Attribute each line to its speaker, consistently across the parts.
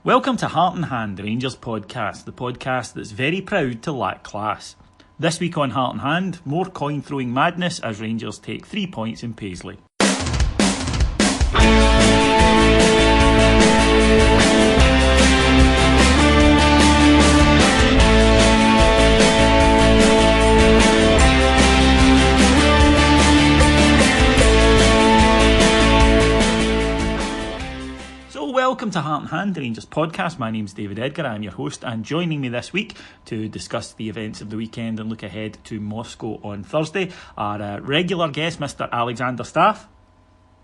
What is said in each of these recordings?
Speaker 1: Welcome to Heart and Hand, the Rangers podcast, the podcast that's very proud to lack class. This week on Heart and Hand, more coin-throwing madness as Rangers take 3 points in Paisley. Welcome to Heart and Hand, the Rangers podcast. My name's David Edgar, I'm your host, and joining me this week to discuss the events of the weekend and look ahead to Moscow on Thursday are regular guest Mr. Alexander Staff.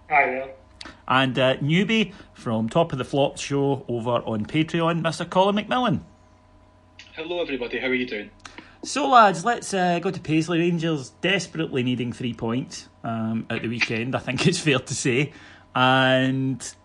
Speaker 2: Hi there.
Speaker 1: And newbie from Top of the Flop show over on Patreon, Mr. Colin McMillan.
Speaker 3: Hello everybody, how are you doing?
Speaker 1: So lads, let's go to Paisley. Rangers desperately needing 3 points at the weekend, I think it's fair to say, and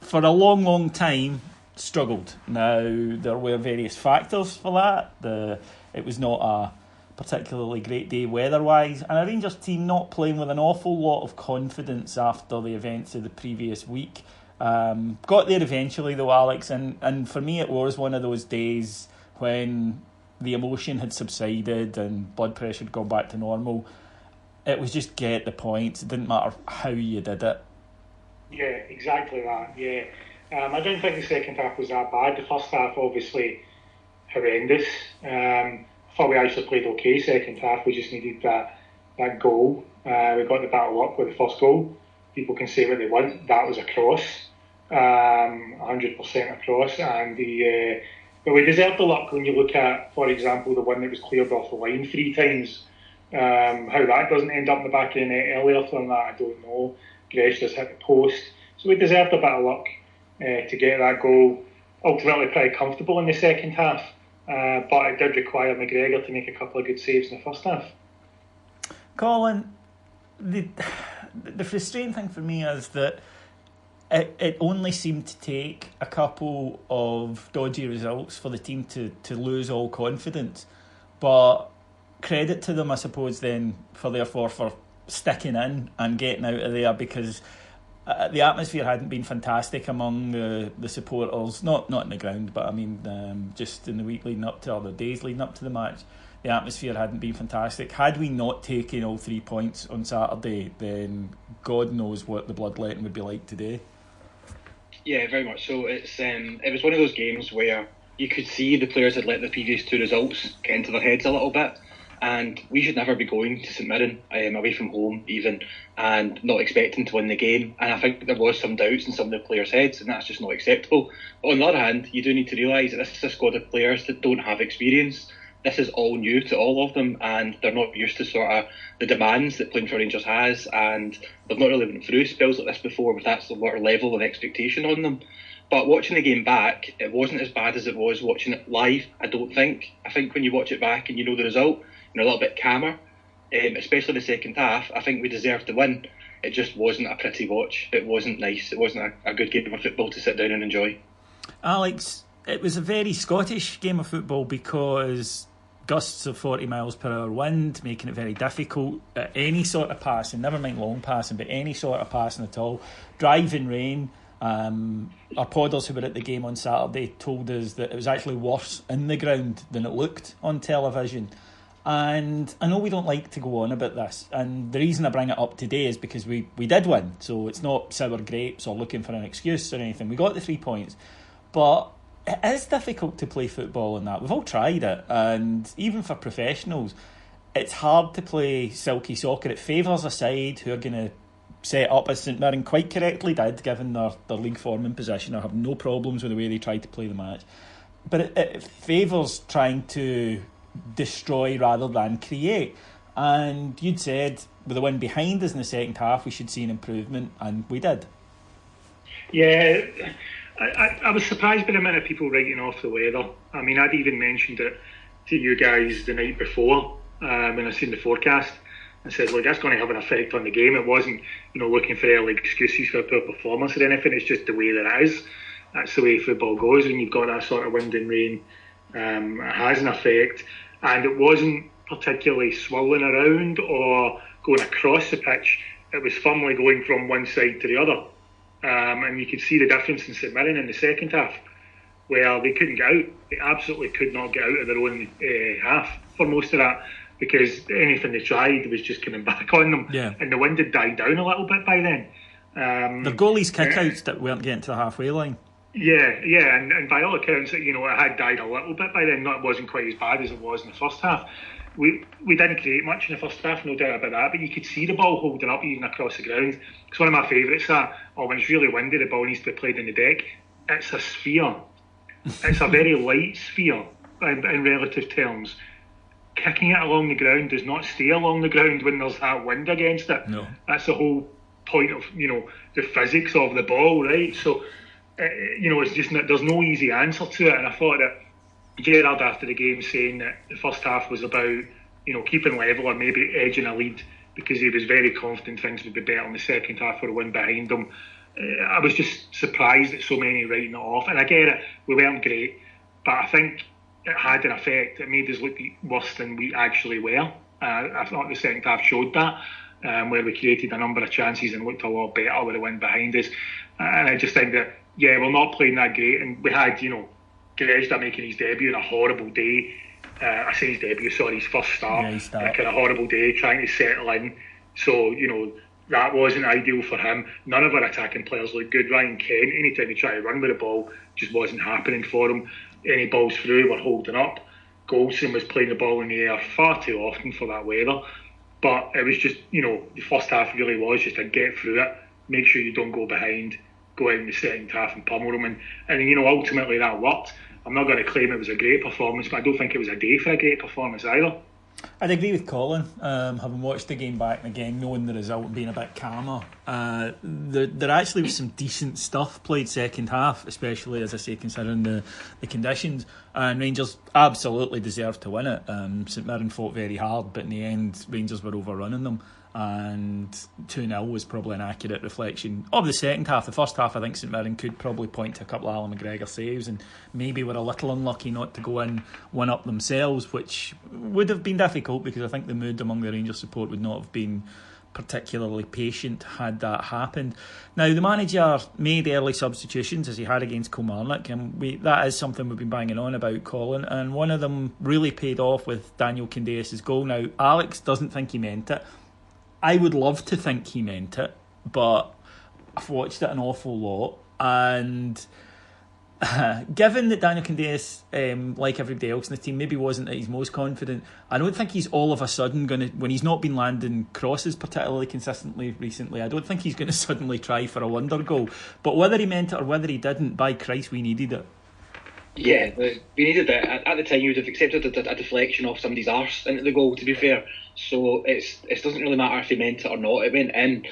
Speaker 1: for a long time struggled. Now, there were various factors for that. It was not a particularly great day weather-wise, and a Rangers team not playing with an awful lot of confidence after the events of the previous week. Got there eventually though, Alex, and for me it was one of those days when the emotion had subsided and blood pressure had gone back to normal. It was just get the points. It didn't matter how you did it.
Speaker 2: Yeah, exactly that, yeah. I don't think the second half was that bad. The first half, obviously, horrendous. I thought we actually played okay second half. We just needed that goal. We got the battle up with the first goal. People can say what they want. That was a cross. 100% a cross. But we deserved the luck when you look at, for example, the one that was cleared off the line 3 times. How that doesn't end up in the back of the net earlier than that, I don't know. Gresh just hit the post. So we deserved a bit of luck to get that goal. Ultimately pretty comfortable in the second half, but it did require McGregor to make a couple of good saves in the first half.
Speaker 1: Colin, the frustrating thing for me is that it only seemed to take a couple of dodgy results for the team to lose all confidence. But credit to them, I suppose, then, for sticking in and getting out of there, because the atmosphere hadn't been fantastic among the supporters, not in the ground, but I mean just in the week leading up to, or the days leading up to the match, the atmosphere hadn't been fantastic. Had we not taken all 3 points on Saturday, then God knows what the bloodletting would be like today.
Speaker 3: Yeah, very much so. It was one of those games where you could see the players had let the previous 2 results get into their heads a little bit. And we should never be going to St Mirren, away from home even, and not expecting to win the game. And I think there was some doubts in some of the players' heads, and that's just not acceptable. But on the other hand, you do need to realise that this is a squad of players that don't have experience. This is all new to all of them, and they're not used to sort of the demands that playing for Rangers has, and they've not really been through spells like this before with that sort of level of expectation on them. But watching the game back, it wasn't as bad as it was watching it live, I don't think. I think when you watch it back and you know the result, a little bit calmer, especially the second half. I think we deserved to win. It just wasn't a pretty watch. It wasn't nice. It wasn't a good game of football to sit down and enjoy.
Speaker 1: Alex, it was a very Scottish game of football because gusts of 40 miles per hour wind, making it very difficult. Any sort of passing, never mind long passing, but any sort of passing at all. Driving rain. Our podders who were at the game on Saturday told us that it was actually worse in the ground than it looked on television. And I know we don't like to go on about this, and the reason I bring it up today is because we did win, so it's not sour grapes or looking for an excuse or anything. We got the 3 points, but it is difficult to play football in that. We've all tried it, and even for professionals, it's hard to play silky soccer. It favours a side who are going to set up, as St Mirren quite correctly did, given their league form and position. I have no problems with the way they tried to play the match, but it favours trying to destroy rather than create. And you'd said with the win behind us in the second half we should see an improvement, and we did.
Speaker 2: Yeah, I was surprised by the amount of people writing off the weather. I mean, I'd even mentioned it to you guys the night before when I seen the forecast. I said, look, that's going to have an effect on the game. It wasn't, looking for early excuses for a poor performance or anything. It's just the way that it is. That's the way football goes when you've got that sort of wind and rain. It has an effect, and it wasn't particularly swirling around or going across the pitch. It was firmly going from one side to the other, and you could see the difference in St Mirren in the second half. where they couldn't get out. They absolutely could not get out of their own half for most of that, because anything they tried was just coming back on them.
Speaker 1: Yeah.
Speaker 2: And the wind had died down a little bit by then.
Speaker 1: The goalies' kickouts that weren't getting to the halfway line.
Speaker 2: Yeah, and by all accounts, it had died a little bit by then. It wasn't quite as bad as it was in the first half. We didn't create much in the first half, no doubt about that, but you could see the ball holding up even across the ground. It's one of my favourites, that, when it's really windy, the ball needs to be played in the deck. It's a sphere. It's a very light sphere in relative terms. Kicking it along the ground does not stay along the ground when there's that wind against it.
Speaker 1: No.
Speaker 2: That's the whole point of, the physics of the ball, right? So, it's just there's no easy answer to it. And I thought that Gerrard, after the game, saying that the first half was about, keeping level or maybe edging a lead, because he was very confident things would be better in the second half with a win behind him. I was just surprised at so many writing it off. And I get it, we weren't great, but I think it had an effect. It made us look worse than we actually were. I thought the second half showed that, where we created a number of chances and looked a lot better with a win behind us. And I just think that, we're not playing that great. And we had, Grezda making his debut in a horrible day. I say his debut, sorry, his first start. Like in a horrible day, trying to settle in. So, that wasn't ideal for him. None of our attacking players looked good. Ryan Kent, anytime he tried to run with the ball, just wasn't happening for him. Any balls through were holding up. Goldson was playing the ball in the air far too often for that weather. But it was just, the first half really was just to get through it, make sure you don't go behind, go out in the second half and pummel them. And ultimately that worked. I'm not going to claim it was a great performance, but I don't think it was a day for a great performance either.
Speaker 1: I'd agree with Colin, having watched the game back and again, knowing the result and being a bit calmer. There actually was some decent stuff played second half, especially, as I say, considering the conditions. And Rangers absolutely deserved to win it. St Mirren fought very hard, but in the end, Rangers were overrunning them. And 2-0 was probably an accurate reflection of the second half. The first half, I think St Mirren could probably point to a couple of Alan McGregor saves and maybe were a little unlucky not to go in one up themselves, which would have been difficult because I think the mood among the Rangers support would not have been particularly patient had that happened. Now, the manager made early substitutions as he had against Kilmarnock, and that is something we've been banging on about, Colin, and one of them really paid off with Daniel Candeias' goal. Now, Alex doesn't think he meant it. I would love to think he meant it, but I've watched it an awful lot, and given that Daniel Candeias, like everybody else in the team, maybe wasn't at his most confident, I don't think he's all of a sudden going to, when he's not been landing crosses particularly consistently recently, I don't think he's going to suddenly try for a wonder goal. But whether he meant it or whether he didn't, by Christ, we needed it.
Speaker 3: Yeah, we needed it. At the time, you would have accepted a deflection off somebody's arse into the goal, to be fair. So it doesn't really matter if he meant it or not. It went in.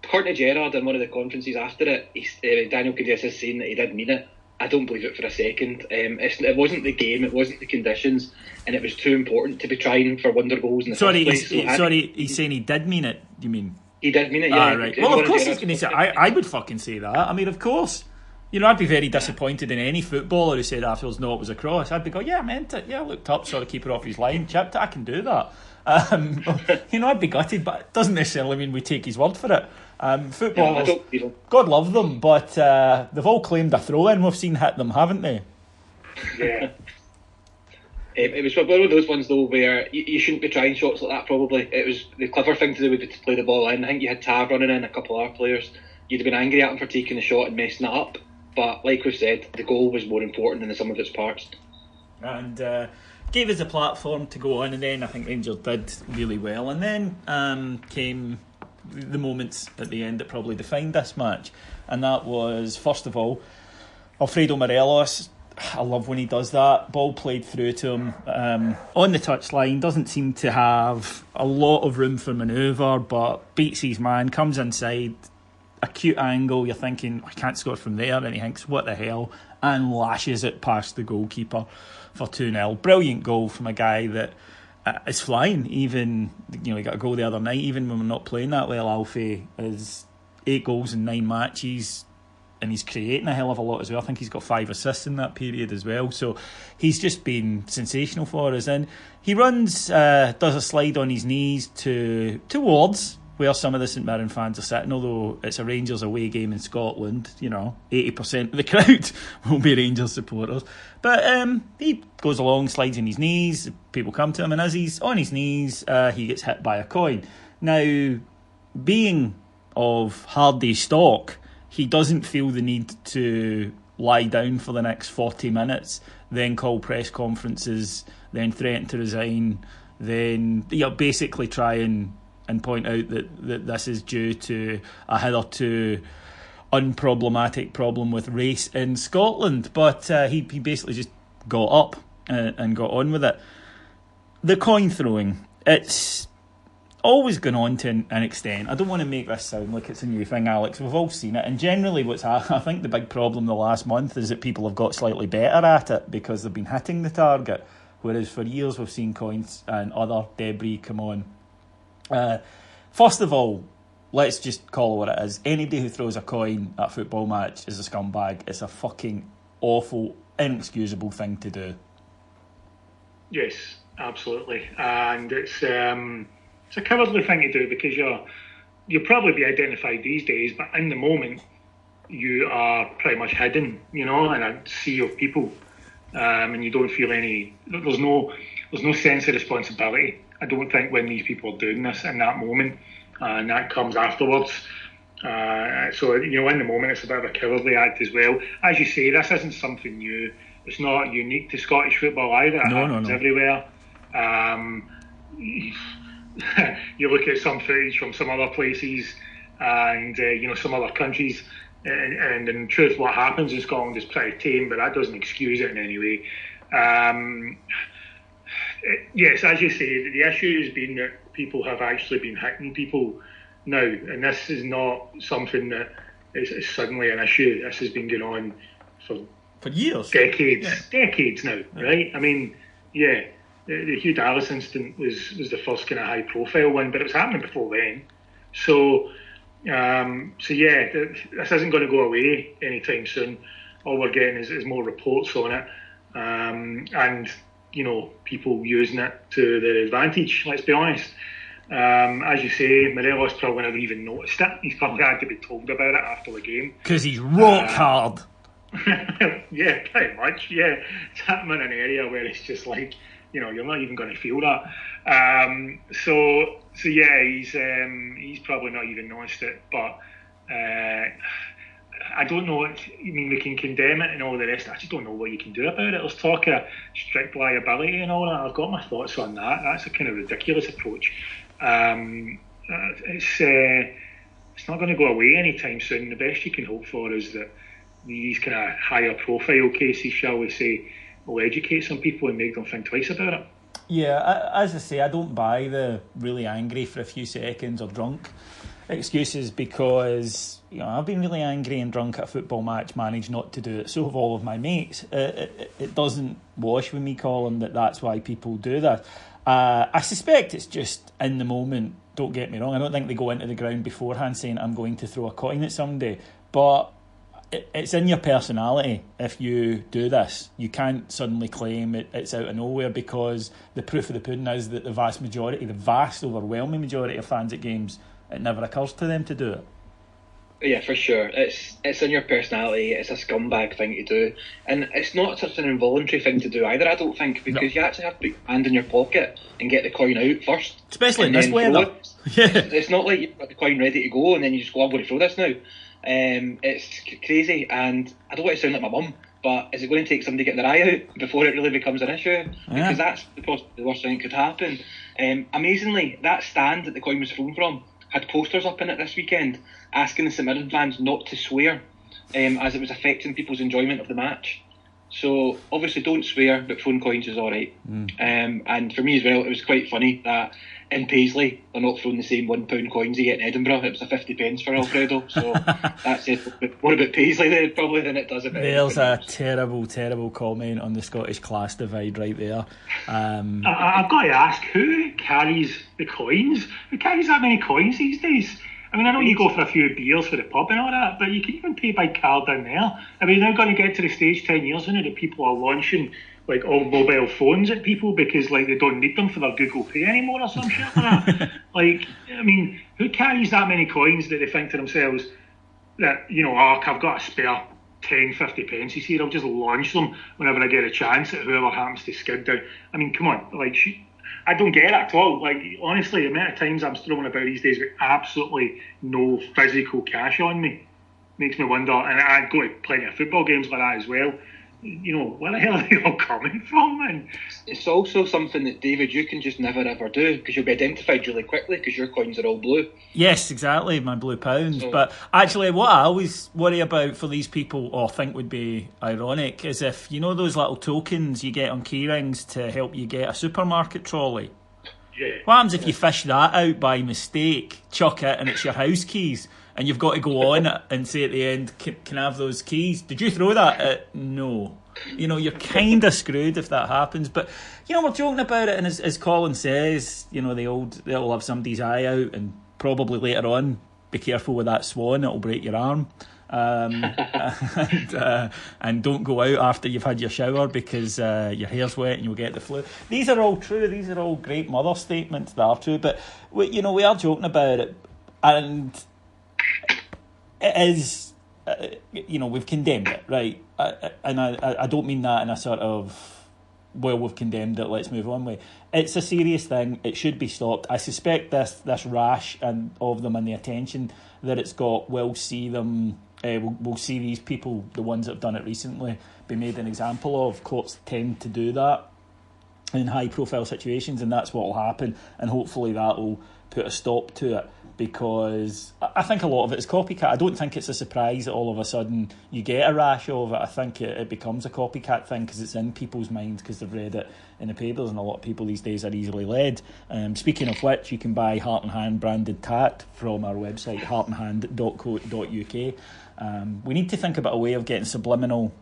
Speaker 3: According to Gerrard, in one of the conferences after it, Daniel Candeias is saying that he did mean it. I don't believe it for a second. It wasn't the game, it wasn't the conditions, and it was too important to be trying for wonder goals in the first place.
Speaker 1: He's saying he did mean it, you mean?
Speaker 3: He did mean it, yeah.
Speaker 1: Right. Well, of course he's going to say I would fucking say that. I mean, of course. I'd be very disappointed in any footballer who said afterwards, no, it was a cross. I'd be going, yeah, I meant it. Yeah, I looked up, saw the keeper off his line, chipped it. I can do that. I'd be gutted, but it doesn't necessarily mean we take his word for it. Footballers, God love them, but they've all claimed a throw-in. We've seen hit them, haven't they?
Speaker 2: Yeah.
Speaker 3: It was one of those ones, though, where you shouldn't be trying shots like that, probably. It was the clever thing to do would be to play the ball in. I think you had Tav running in, a couple of our players. You'd have been angry at him for taking the shot and messing it up. But like we've said, the goal was more important than the sum of its parts.
Speaker 1: And gave us a platform to go on, and then I think Rangers did really well. And then came the moments at the end that probably defined this match. And that was, first of all, Alfredo Morelos. I love when he does that. Ball played through to him on the touchline. Doesn't seem to have a lot of room for manoeuvre, but beats his man, comes inside. Acute angle, you're thinking, I can't score from there, and he thinks, what the hell, and lashes it past the goalkeeper for 2-0. Brilliant goal from a guy that is flying. Even, he got a goal the other night, even when we're not playing that well. Alfie is 8 goals in 9 matches, and he's creating a hell of a lot as well. I think he's got 5 assists in that period as well, so he's just been sensational for us. And he runs, does a slide on his knees towards, where some of the St Mirren fans are sitting, although it's a Rangers away game in Scotland, 80% of the crowd will be Rangers supporters. But he goes along, slides on his knees, people come to him, and as he's on his knees, he gets hit by a coin. Now, being of hardy stock, he doesn't feel the need to lie down for the next 40 minutes, then call press conferences, then threaten to resign, then basically try and point out that this is due to a hitherto unproblematic problem with race in Scotland. But he basically just got up and got on with it. The coin throwing, it's always gone on to an extent. I don't want to make this sound like it's a new thing, Alex. We've all seen it. And generally I think the big problem the last month is that people have got slightly better at it because they've been hitting the target. Whereas for years we've seen coins and other debris come on. First of all, let's just call it what it is. Anybody who throws a coin at a football match is a scumbag. It's a fucking awful, inexcusable thing to do.
Speaker 2: Yes, absolutely. And it's a cowardly thing to do because you'll probably be identified these days, but in the moment you are pretty much hidden, in a sea of people, and you don't feel there's no sense of responsibility, I don't think, when these people are doing this in that moment, and that comes afterwards. So in the moment it's a bit of a cowardly act as well. As you say, this isn't something new. It's not unique to Scottish football either. It happens everywhere. You look at some footage from some other places and some other countries, and in truth what happens in Scotland is pretty tame, but that doesn't excuse it in any way. Yes, as you say, the issue has been that people have actually been hitting people now, and this is not something that is suddenly an issue. This has been going on for
Speaker 1: years,
Speaker 2: decades now, right? I mean, the Hugh Dallas incident was the first kind of high profile one, but it was happening before then. So this isn't going to go away anytime soon. All we're getting is more reports on it, and people using it to their advantage. Let's be honest. As you say, Morelos probably never even noticed it. He's probably had to be told about it after the game
Speaker 1: because he's rock hard.
Speaker 2: Yeah, pretty much. Yeah, it's happening in an area where it's just like, you're not even going to feel that. So he's probably not even noticed it. But I don't know. We can condemn it and all the rest. I just don't know what you can do about it. There's talk of strict liability and all that. I've got my thoughts on that. That's a kind of ridiculous approach. It's not going to go away anytime soon. The best you can hope for is that these kind of higher profile cases, shall we say, will educate some people and make them think twice about it.
Speaker 1: Yeah, as I say, I don't buy the really angry for a few seconds or drunk excuses, because I've been really angry and drunk at a football match, managed not to do it, so have all of my mates. It doesn't wash with me, Colin, that's why people do that. I suspect it's just in the moment. Don't get me wrong, I don't think they go into the ground beforehand saying I'm going to throw a coin at somebody, but it's in your personality. If you do this, you can't suddenly claim it's out of nowhere, because the proof of the pudding is that the vast overwhelming majority of fans at games, it never occurs to them to do it.
Speaker 3: Yeah, for sure. It's in your personality. It's a scumbag thing to do, and it's not such an involuntary thing to do either, I don't think, because you actually have to put your hand in your pocket and get the coin out first,
Speaker 1: especially in this weather.
Speaker 3: Yeah, it's not like you've got the coin ready to go and then you just go, I'm going to throw this now. It's crazy, and I don't want to sound like my mum, but is it going to take somebody getting their eye out before it really becomes an issue? Because that's the worst thing that could happen. Amazingly, that stand that the coin was thrown from had posters up in it this weekend asking the St Mirren fans not to swear, as it was affecting people's enjoyment of the match. So obviously don't swear, but throwing coins is alright. And for me as well, it was quite funny that in Paisley they're not throwing the same £1 coins you get in Edinburgh. It was a 50 pence for Alfredo, so that says more about Paisley there probably than it does about
Speaker 1: There's a terrible comment on the Scottish class divide right there.
Speaker 2: I've got to ask, who carries the coins? Who carries that many coins these days? I mean, I know you go for a few beers for the pub and all that, but you can even pay by card down there. I mean, they're going to get to the stage 10 years in it that people are launching like all mobile phones at people because like they don't need them for their Google Pay anymore or some shit like that. Like, I mean, who carries that many coins that they think to themselves that, you know, oh, I've got a spare 10, 50 pence here, I'll just launch them whenever I get a chance at whoever happens to skid down. I mean, come on, like, I don't get it at all. Like, honestly, the amount of times I'm strolling about these days with absolutely no physical cash on me makes me wonder, and I go to plenty of football games like that as well. You know, where the hell are they all coming from, man?
Speaker 3: It's also something that, David, you can just never ever do because you'll be identified really quickly because your coins are all blue.
Speaker 1: Yes, exactly, my blue pounds. But actually, what I always worry about for these people, or think would be ironic, is if, you know, those little tokens you get on keyrings to help you get a supermarket trolley.
Speaker 2: Yeah.
Speaker 1: What happens if you fish that out by mistake, chuck it, and it's your house keys? And you've got to go on it and say at the end, can I have those keys? Did you throw that? No. You know, you're kind of screwed if that happens. But, you know, we're joking about it. And as Colin says, you know, they'll have somebody's eye out and probably later on, be careful with that swan, it'll break your arm. And don't go out after you've had your shower because your hair's wet and you'll get the flu. These are all true. These are all great mother statements that are true. But, you know, we are joking about it. And it is, you know, we've condemned it, right? And I don't mean that in a sort of, well, we've condemned it, let's move on way. It's a serious thing. It should be stopped. I suspect this rash and of them and the attention that it's got will see them. We'll see these people, the ones that have done it recently, be made an example of. Courts tend to do that in high-profile situations, and that's what will happen. And hopefully that will put a stop to it. Because I think a lot of it is copycat. I don't think it's a surprise that all of a sudden you get a rash of it. I think it becomes a copycat thing because it's in people's minds because they've read it in the papers, and a lot of people these days are easily led. Speaking of which, you can buy Heart and Hand branded tat from our website, heartandhand.co.uk. We need to think about a way of getting subliminal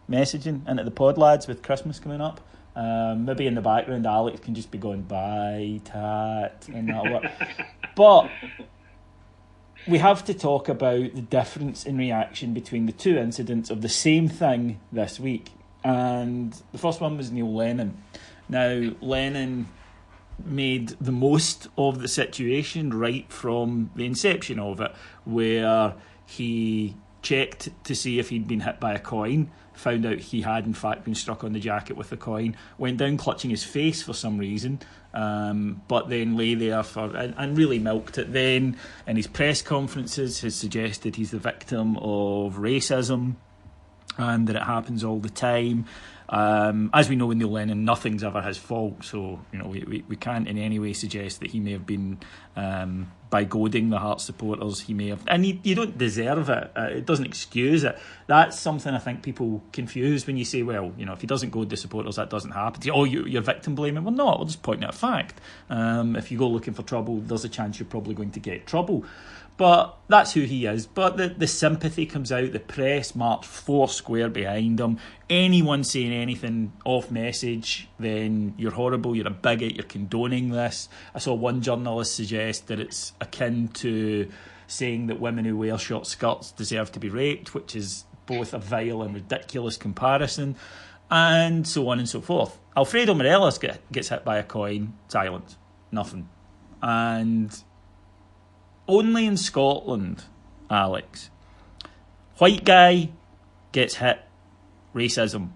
Speaker 1: messaging into the pod, lads, with Christmas coming up. Maybe in the background Alex can just be going, bye tat, and that'll work. But we have to talk about the difference in reaction between the two incidents of the same thing this week. And the first one was Neil Lennon. Now, Lennon made the most of the situation right from the inception of it, where he checked to see if he'd been hit by a coin, found out he had in fact been struck on the jacket with the coin, went down clutching his face for some reason, but then lay there and really milked it. Then in his press conferences has suggested he's the victim of racism and that it happens all the time. As we know with Neil Lennon, nothing's ever his fault, so you know we can't in any way suggest that he may have been by goading the Hearts supporters. He may have, and you don't deserve it. It doesn't excuse it. That's something I think people confuse when you say, well, you know, if he doesn't goad the supporters, that doesn't happen. You're victim blaming. Well, no, we're just pointing out a fact. If you go looking for trouble, there's a chance you're probably going to get trouble. But that's who he is. But the sympathy comes out. The press marched four square behind him. Anyone saying anything off message, then you're horrible, you're a bigot, you're condoning this. I saw one journalist suggest that it's akin to saying that women who wear short skirts deserve to be raped, which is both a vile and ridiculous comparison, and so on and so forth. Alfredo Morelos gets hit by a coin, silence, nothing. And only in Scotland, Alex, white guy gets hit, racism.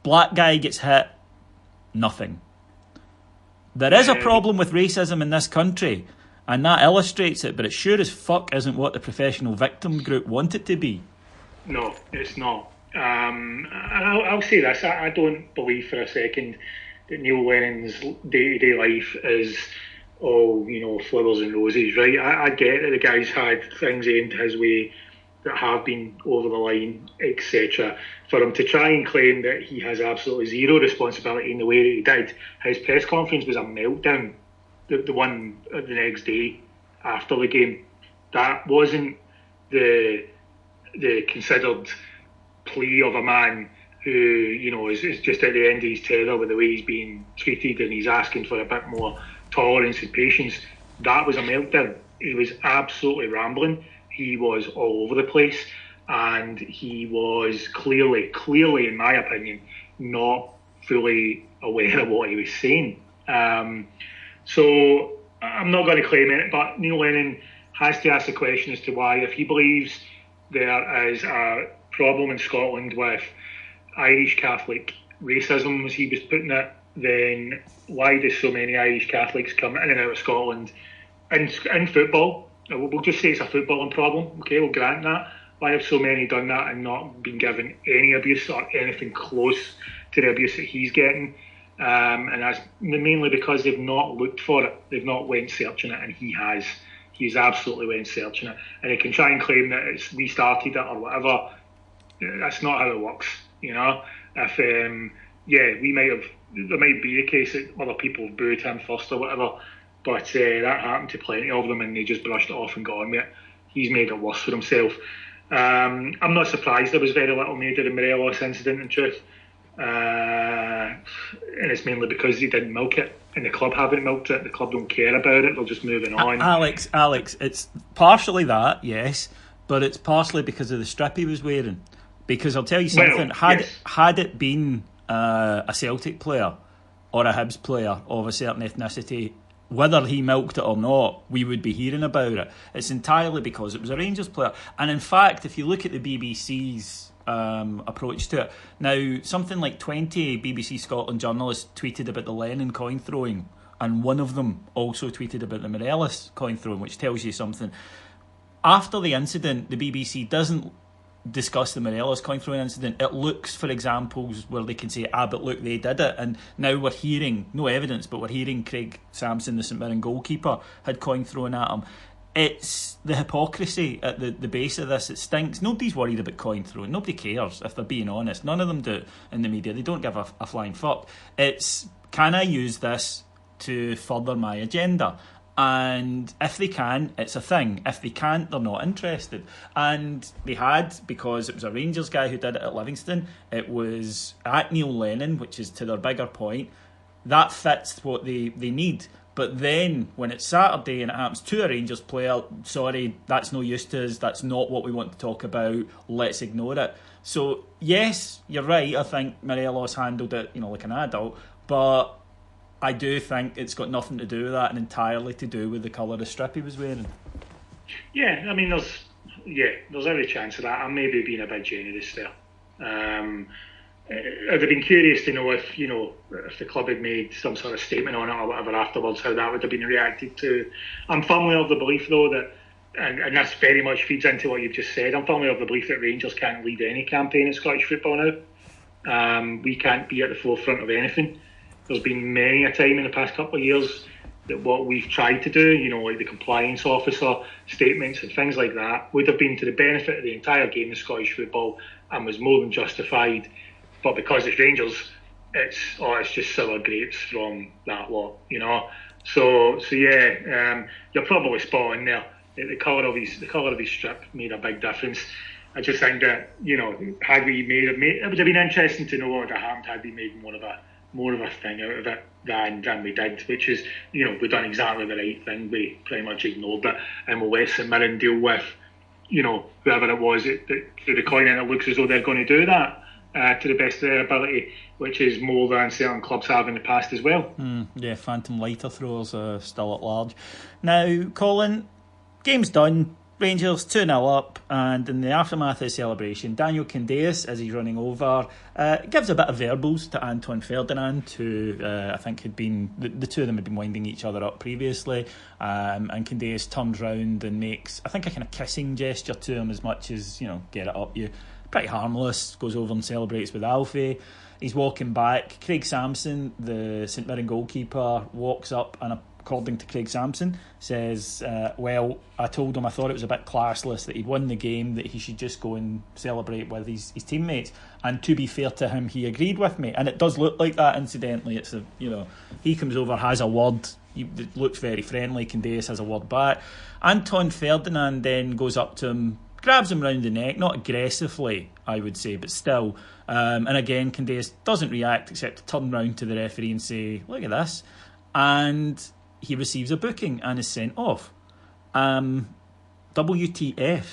Speaker 1: Black guy gets hit, nothing. There is a problem with racism in this country, and that illustrates it, but it sure as fuck isn't what the professional victim group want it to be.
Speaker 2: No, it's not. I'll say this, I don't believe for a second that Neil Lennon's day-to-day life is all, you know, flowers and roses, right? I get that the guy's had things aimed his way that have been over the line, etc. For him to try and claim that he has absolutely zero responsibility in the way that he did, his press conference was a meltdown. The one the next day after the game, that wasn't the considered plea of a man who, you know, is just at the end of his tether with the way he's being treated, and he's asking for a bit more tolerance and patience. That was a meltdown. he was absolutely rambling. He was all over the place, and he was clearly, in my opinion, not fully aware of what he was saying. So I'm not going to claim it, but Neil Lennon has to ask the question as to why, if he believes there is a problem in Scotland with Irish Catholic racism, as he was putting it, then why do so many Irish Catholics come in and out of Scotland in football? We'll just say it's a footballing problem, okay, we'll grant that. Why have so many done that and not been given any abuse or anything close to the abuse that he's getting? And that's mainly because they've not looked for it. They've not went searching it, and he has. He's absolutely went searching it. And he can try and claim that it's we started it or whatever. That's not how it works, you know. If there might be a case that other people have booed him first or whatever, but that happened to plenty of them, and they just brushed it off and got on with it. He's made it worse for himself. I'm not surprised there was very little made of the Morelos incident, in truth. And it's mainly because he didn't milk it, and the club haven't milked it. The club don't care about it. They're just moving on.
Speaker 1: Alex, it's partially that, yes, but it's partially because of the strip he was wearing. Because I'll tell you something, had it been a Celtic player or a Hibs player of a certain ethnicity, whether he milked it or not, we would be hearing about it. It's entirely because it was a Rangers player. And in fact, if you look at the BBC's approach to it, now something like 20 BBC Scotland journalists tweeted about the Lennon coin throwing, and one of them also tweeted about the Morelos coin throwing, which tells you something. After the incident, the BBC doesn't discuss the Morelos coin throwing incident. It looks for examples where they can say, but look, they did it. And now we're hearing, no evidence, but we're hearing Craig Sampson, the St Mirren goalkeeper, had coin thrown at him. It's the hypocrisy at the base of this. It stinks. Nobody's worried about coin throwing. Nobody cares, if they're being honest. None of them do in the media. They don't give a flying fuck. It's, can I use this to further my agenda? And if they can, it's a thing. If they can't, they're not interested. And they had, because it was a Rangers guy who did it at Livingston. It was at Neil Lennon, which is to their bigger point. That fits what they need. But then, when it's Saturday and it happens to a Rangers player, sorry, that's no use to us, that's not what we want to talk about, let's ignore it. So, yes, you're right, I think Morelos handled it, like an adult, but I do think it's got nothing to do with that and entirely to do with the colour of the strip he was wearing.
Speaker 2: Yeah, I mean, there's every chance of that. I'm maybe being a bit generous there. I'd have been curious to know if the club had made some sort of statement on it or whatever afterwards, how that would have been reacted to. I'm firmly of the belief, though, that, and this very much feeds into what you've just said, I'm firmly of the belief that Rangers can't lead any campaign in Scottish football now. We can't be at the forefront of anything. There's been many a time in the past couple of years that what we've tried to do, like the compliance officer statements and things like that, would have been to the benefit of the entire game of Scottish football and was more than justified. But because it's Rangers, it's just sour grapes from that lot, So yeah, you're probably spot on there. The colour of his strip made a big difference. I just think that had we it would have been interesting to know what would have happened had we made more of a thing out of it than we did, which is we've done exactly the right thing. We pretty much ignored it, and we'll let St Mirren deal with whoever it was that threw the coin in. It looks as though they're going to do that. To the best of their ability, which is more than certain clubs have in the past as well.
Speaker 1: Yeah, phantom lighter throwers are still at large. Now, Colin, game's done. Rangers 2-0 up, and in the aftermath of the celebration, Daniel Candeias, as he's running over, gives a bit of verbals to Anton Ferdinand, who I think had been, the two of them had been winding each other up previously, and Candeias turns round and makes, I think, a kind of kissing gesture to him, as much as, get it up you. Pretty harmless, goes over and celebrates with Alfie. He's walking back. Craig Sampson, the St Mirren goalkeeper, walks up and, according to Craig Sampson, says, well, I told him I thought it was a bit classless that he'd won the game, that he should just go and celebrate with his teammates. And to be fair to him, he agreed with me. And it does look like that, incidentally. It's he comes over, has a word. He looks very friendly. Candeias has a word back. Anton Ferdinand then goes up to him, grabs him round the neck, not aggressively, I would say, but still. And again, Candeias doesn't react except to turn round to the referee and say, look at this. And he receives a booking and is sent off. WTF?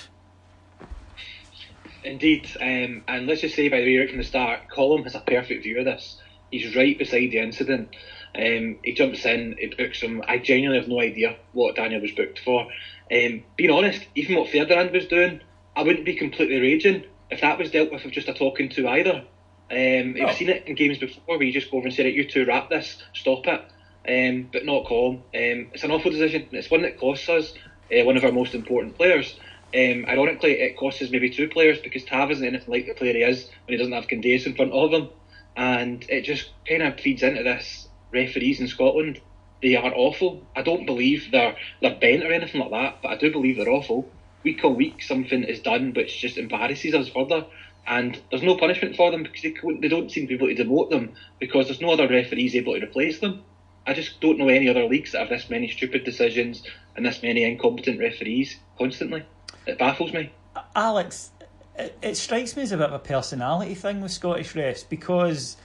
Speaker 3: Indeed, and let's just say, by the way, right from the start, Colin has a perfect view of this. He's right beside the incident. He jumps in, he books him. I genuinely have no idea what Daniel was booked for. Being honest, even what Ferdinand was doing, I wouldn't be completely raging if that was dealt with just a talking to either. I've seen it in games before where you just go over and say, right, you two wrap this, stop it. But not Colin. It's an awful decision. It's one that costs us one of our most important players. Ironically, it costs us maybe two players because Tav isn't anything like the player he is when he doesn't have Candace in front of him. And it just kind of feeds into this. Referees in Scotland, they are awful. I don't believe they're bent or anything like that, but I do believe they're awful. Week on week, something is done which just embarrasses us further. And there's no punishment for them because they don't seem to be able to demote them because there's no other referees able to replace them. I just don't know any other leagues that have this many stupid decisions and this many incompetent referees constantly. It baffles me.
Speaker 1: Alex, it strikes me as a bit of a personality thing with Scottish refs because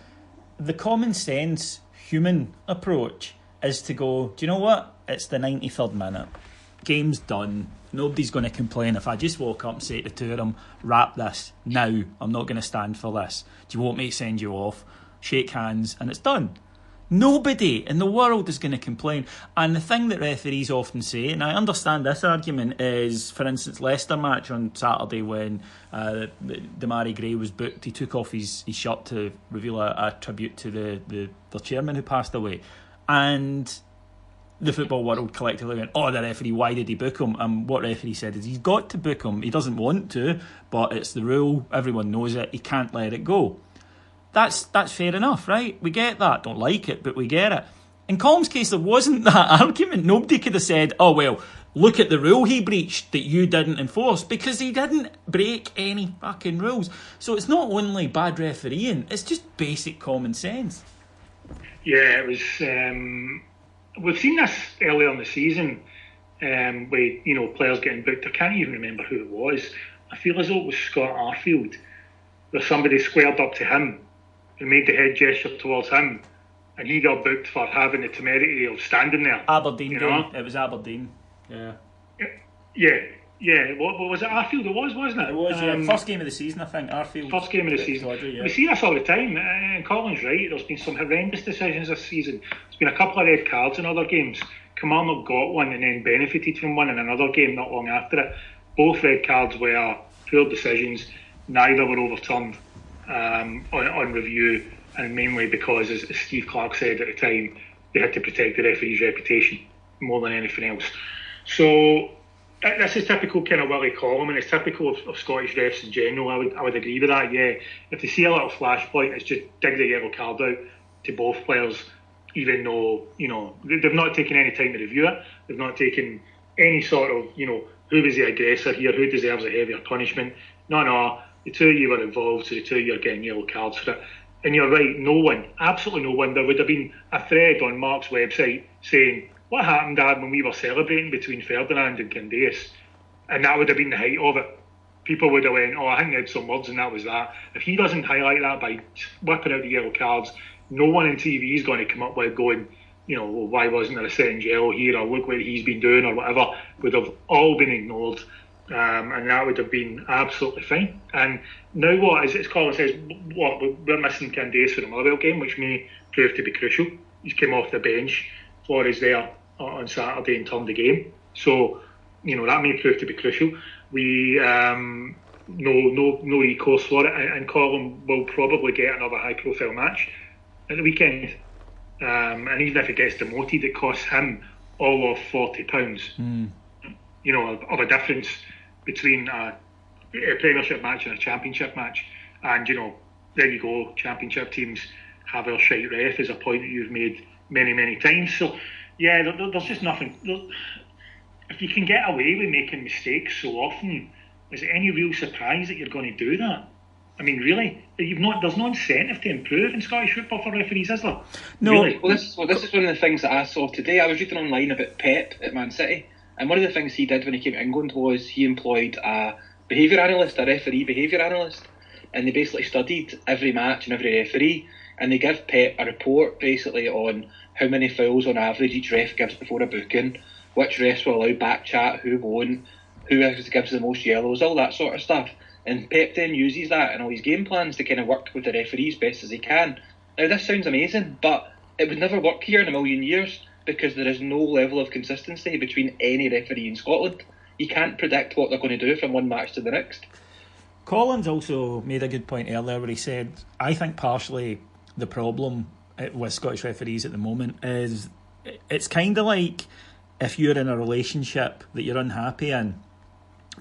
Speaker 1: the common sense human approach is to go, do you know what? It's the 93rd minute. Game's done. Nobody's going to complain if I just walk up and say to the two of them, wrap this now. I'm not going to stand for this. Do you want me to send you off? Shake hands and it's done. Nobody in the world is going to complain. And the thing that referees often say, and I understand this argument, is, for instance, Leicester match on Saturday when Damari Gray was booked. He took off his shirt to reveal a tribute to the chairman who passed away. And the football world collectively went, oh, the referee, why did he book him? And what referee said is he's got to book him. He doesn't want to, but it's the rule. Everyone knows it. He can't let it go. That's fair enough, right? We get that. Don't like it, but we get it. In Colin's case, there wasn't that argument. Nobody could have said, oh, well, look at the rule he breached that you didn't enforce, because he didn't break any fucking rules. So it's not only bad refereeing, it's just basic common sense.
Speaker 2: Yeah, it was... we've seen this earlier in the season with, players getting booked. I can't even remember who it was. I feel as though it was Scott Arfield, where somebody squared up to him and made the head gesture towards him, and he got booked for having the temerity of standing there.
Speaker 1: Aberdeen, it was Aberdeen.
Speaker 2: Yeah. What was it? Arfield it was, wasn't it?
Speaker 1: It was, first game of the season, I think. Arfield.
Speaker 2: First game of the season.
Speaker 1: Yeah.
Speaker 2: We see this all the time, and Colin's right. There's been some horrendous decisions this season. There's been a couple of red cards in other games. Kilmarnock got one and then benefited from one in another game not long after it. Both red cards were poor decisions. Neither were overturned on review, and mainly because, as Steve Clarke said at the time, they had to protect the referee's reputation more than anything else. So this is typical kind of Willie Colin, and it's typical of Scottish refs in general. I would agree with that. Yeah, if they see a little flashpoint, it's just dig the yellow card out to both players, even though they've not taken any time to review it. They've not taken any sort of who was the aggressor here, who deserves a heavier punishment. No, the two of you were involved, so the two of you are getting yellow cards for it. And you're right, no one, absolutely no one. There would have been a thread on Mark's website saying, what happened, Dad, when we were celebrating between Ferdinand and Candace? And that would have been the height of it. People would have went, I think they had some words and that was that. If he doesn't highlight that by whipping out the yellow cards, no one on TV is going to come up with going, why wasn't there a second yellow here, or look what he's been doing, or whatever. Would have all been ignored. And that would have been absolutely fine. And now what, as Colin says, we're missing Candace for the Motherwell game, which may prove to be crucial. He's came off the bench. Flores there on Saturday and turned the game. So, that may prove to be crucial. We no recourse for it, and Colin will probably get another high profile match at the weekend. And even if he gets demoted, it costs him all of £40. Of a difference between a Premiership match and a Championship match. And, there you go, Championship teams have our shite ref, is a point that you've made many, many times. So, yeah, there's just nothing. If you can get away with making mistakes so often, is it any real surprise that you're going to do that? I mean, really? There's no incentive to improve in Scottish football for referees, is there?
Speaker 1: No.
Speaker 2: Really?
Speaker 3: Well, this is one of the things that I saw today. I was reading online about Pep at Man City, and one of the things he did when he came to England was he employed a behaviour analyst, a referee behaviour analyst, and they basically studied every match and every referee, and they give Pep a report basically on how many fouls on average each ref gives before a booking, which refs will allow back chat, who won't, who gives the most yellows, all that sort of stuff. And Pep then uses that in all his game plans to kind of work with the referees best as he can. Now, this sounds amazing, but it would never work here in a million years because there is no level of consistency between any referee in Scotland. You can't predict what they're going to do from one match to the next.
Speaker 1: Colin's also made a good point earlier where he said, I think partially the problem with Scottish referees at the moment is it's kind of like if you're in a relationship that you're unhappy in,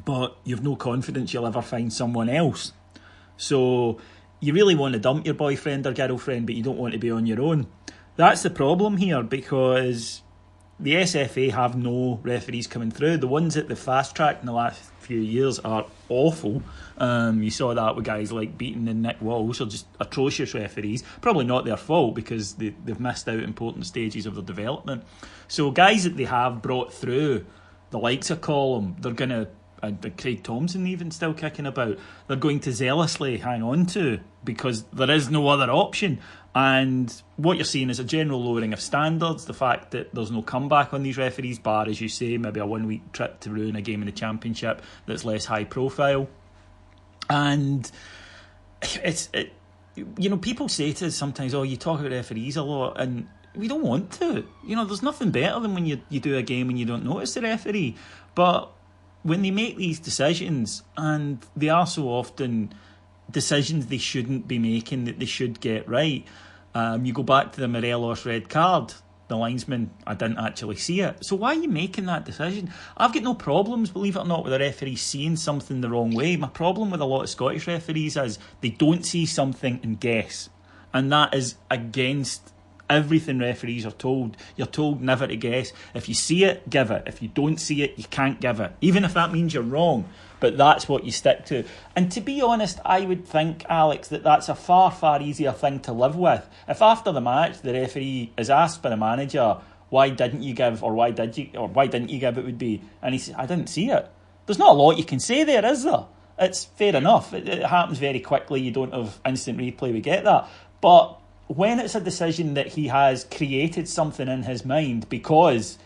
Speaker 1: but you've no confidence you'll ever find someone else. So you really want to dump your boyfriend or girlfriend, but you don't want to be on your own. That's the problem here, because the SFA have no referees coming through. The ones that they've fast-tracked in the last few years are awful. You saw that with guys like Beaton and Nick Walsh, are just atrocious referees. Probably not their fault because they've missed out important stages of their development. So guys that they have brought through, the likes of Colin, they're going to, Craig Thompson even still kicking about, they're going to zealously hang on to because there is no other option. And what you're seeing is a general lowering of standards, the fact that there's no comeback on these referees, bar, as you say, maybe a one-week trip to ruin a game in the Championship that's less high profile. And people say to us sometimes, oh, you talk about referees a lot, and we don't want to. There's nothing better than when you do a game and you don't notice the referee. But when they make these decisions, and they are so often decisions they shouldn't be making, that they should get right. You go back to the Morelos red card, the linesman, I didn't actually see it. So why are you making that decision? I've got no problems, believe it or not, with a referee seeing something the wrong way. My problem with a lot of Scottish referees is they don't see something and guess. And that is against everything referees are told. You're told never to guess. If you see it, give it. If you don't see it, you can't give it. Even if that means you're wrong. But that's what you stick to. And to be honest, I would think, Alex, that that's a far, far easier thing to live with. If after the match the referee is asked by the manager, why didn't you give, or why didn't you give, it would be, and he says, I didn't see it. There's not a lot you can say there, is there? It's fair enough. It happens very quickly. You don't have instant replay. We get that. But when it's a decision that he has created something in his mind because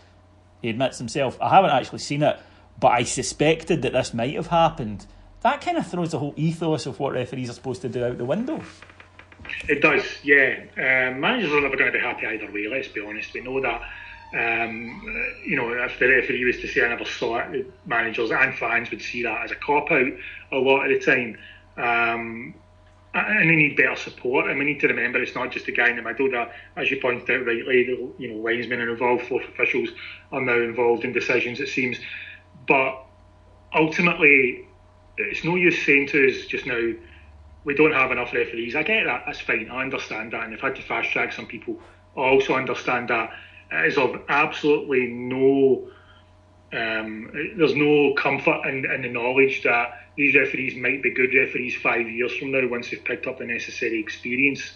Speaker 1: he admits himself, I haven't actually seen it, but I suspected that this might have happened, that kind of throws the whole ethos of what referees are supposed to do out the window.
Speaker 2: It does, yeah. Managers are never going to be happy either way, let's be honest. We know that. If the referee was to say I never saw it, managers and fans would see that as a cop-out a lot of the time. And they need better support, and we need to remember it's not just the guy in the middle that, as you pointed out rightly, linesmen are involved, fourth officials are now involved in decisions, it seems. But ultimately, it's no use saying to us just now, we don't have enough referees. I get that, that's fine, I understand that, and they've had to fast track some people. I also understand that it is of absolutely there's no comfort in the knowledge that these referees might be good referees 5 years from now once they've picked up the necessary experience.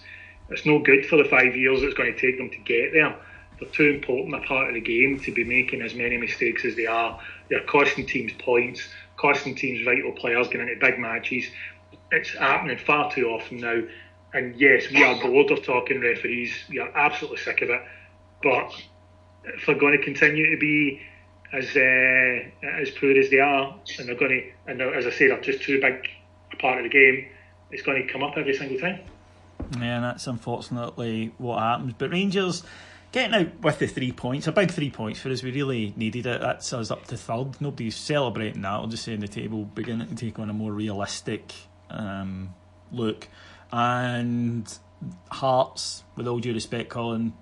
Speaker 2: It's no good for the 5 years it's going to take them to get there. They're too important a part of the game to be making as many mistakes as they are. They're costing teams points, costing teams vital players, getting into big matches. It's happening far too often now. And yes, we are bored of talking referees. We are absolutely sick of it. But if they're going to continue to be as poor as they are, and they're going to, and as I say, they're just too big a part of the game, it's going to come up every single time.
Speaker 1: Yeah, and that's unfortunately what happens. But Rangers getting out with the 3 points, a big 3 points for us. We really needed it. That's us up to third. Nobody's celebrating that. I'll just say in the table beginning to take on a more realistic look. And Hearts, with all due respect, Colin,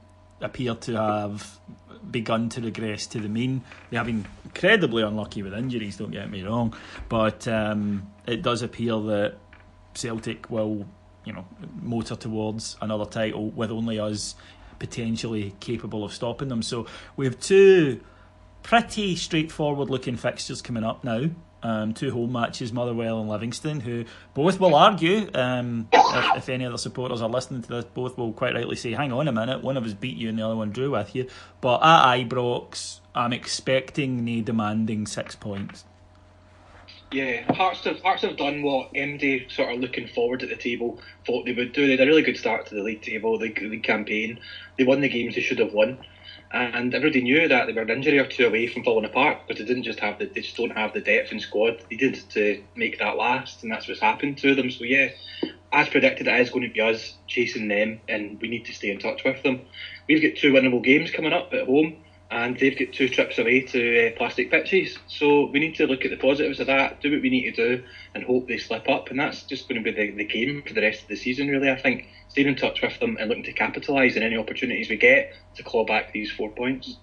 Speaker 1: appear to have begun to regress to the mean. They have been incredibly unlucky with injuries, don't get me wrong, but it does appear that Celtic will, motor towards another title with only us potentially capable of stopping them. So we have two pretty straightforward looking fixtures coming up now. Two home matches, Motherwell and Livingston, who both will argue, if any other supporters are listening to this, both will quite rightly say, hang on a minute, one of us beat you and the other one drew with you. But at Ibrox, I'm expecting demanding 6 points.
Speaker 3: Yeah, Hearts have done what MD sort of looking forward at the table thought they would do. They had a really good start to the league table, the league campaign. They won the games they should have won. and everybody knew that they were an injury or two away from falling apart, because they just don't have the depth in squad needed to make that last, and that's what's happened to them. So yeah, as predicted, it is going to be us chasing them, and we need to stay in touch with them. We've got 2 winnable games coming up at home, and they've got 2 trips away to plastic pitches. So we need to look at the positives of that, do what we need to do, and hope they slip up. And that's just going to be the game for the rest of the season, really, I think. Staying in touch with them and looking to capitalise on any opportunities we get to claw back these 4 points.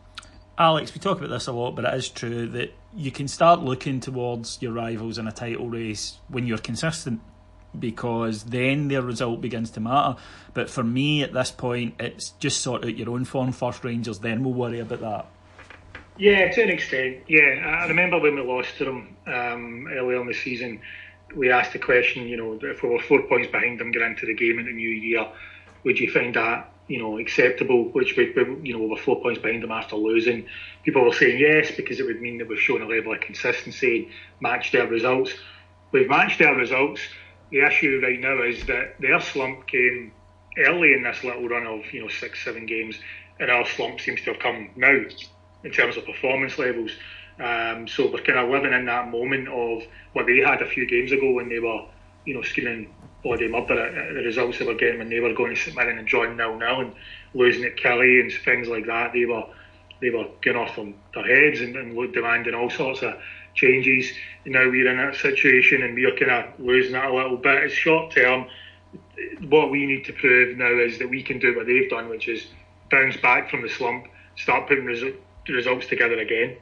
Speaker 1: Alex, we talk about this a lot, but it is true that you can start looking towards your rivals in a title race when you're consistent, because then their result begins to matter. But for me at this point, it's just sort out your own form first, Rangers, then we'll worry about that.
Speaker 2: Yeah, to an extent. Yeah, I remember when we lost to them earlier in the season, we asked the question, if we were 4 points behind them going into the game in the new year, would you find that acceptable? Which we were 4 points behind them after losing. People were saying yes, because it would mean that we've shown a level of consistency, matched their results. We've matched their results. The issue right now is that their slump came early in this little run of 6-7 games, and our slump seems to have come now in terms of performance levels. So we're kind of living in that moment of what they had a few games ago when they were screaming bloody murder at the results they were getting when they were going to St Mirren and drawing 0-0 and losing at Kelly and things like that. They were going off on their heads and demanding all sorts of changes. And now we're in that situation and we're kind of losing that a little bit. It's short term. What we need to prove now is that we can do what they've done, which is bounce back from the slump, start putting results together again.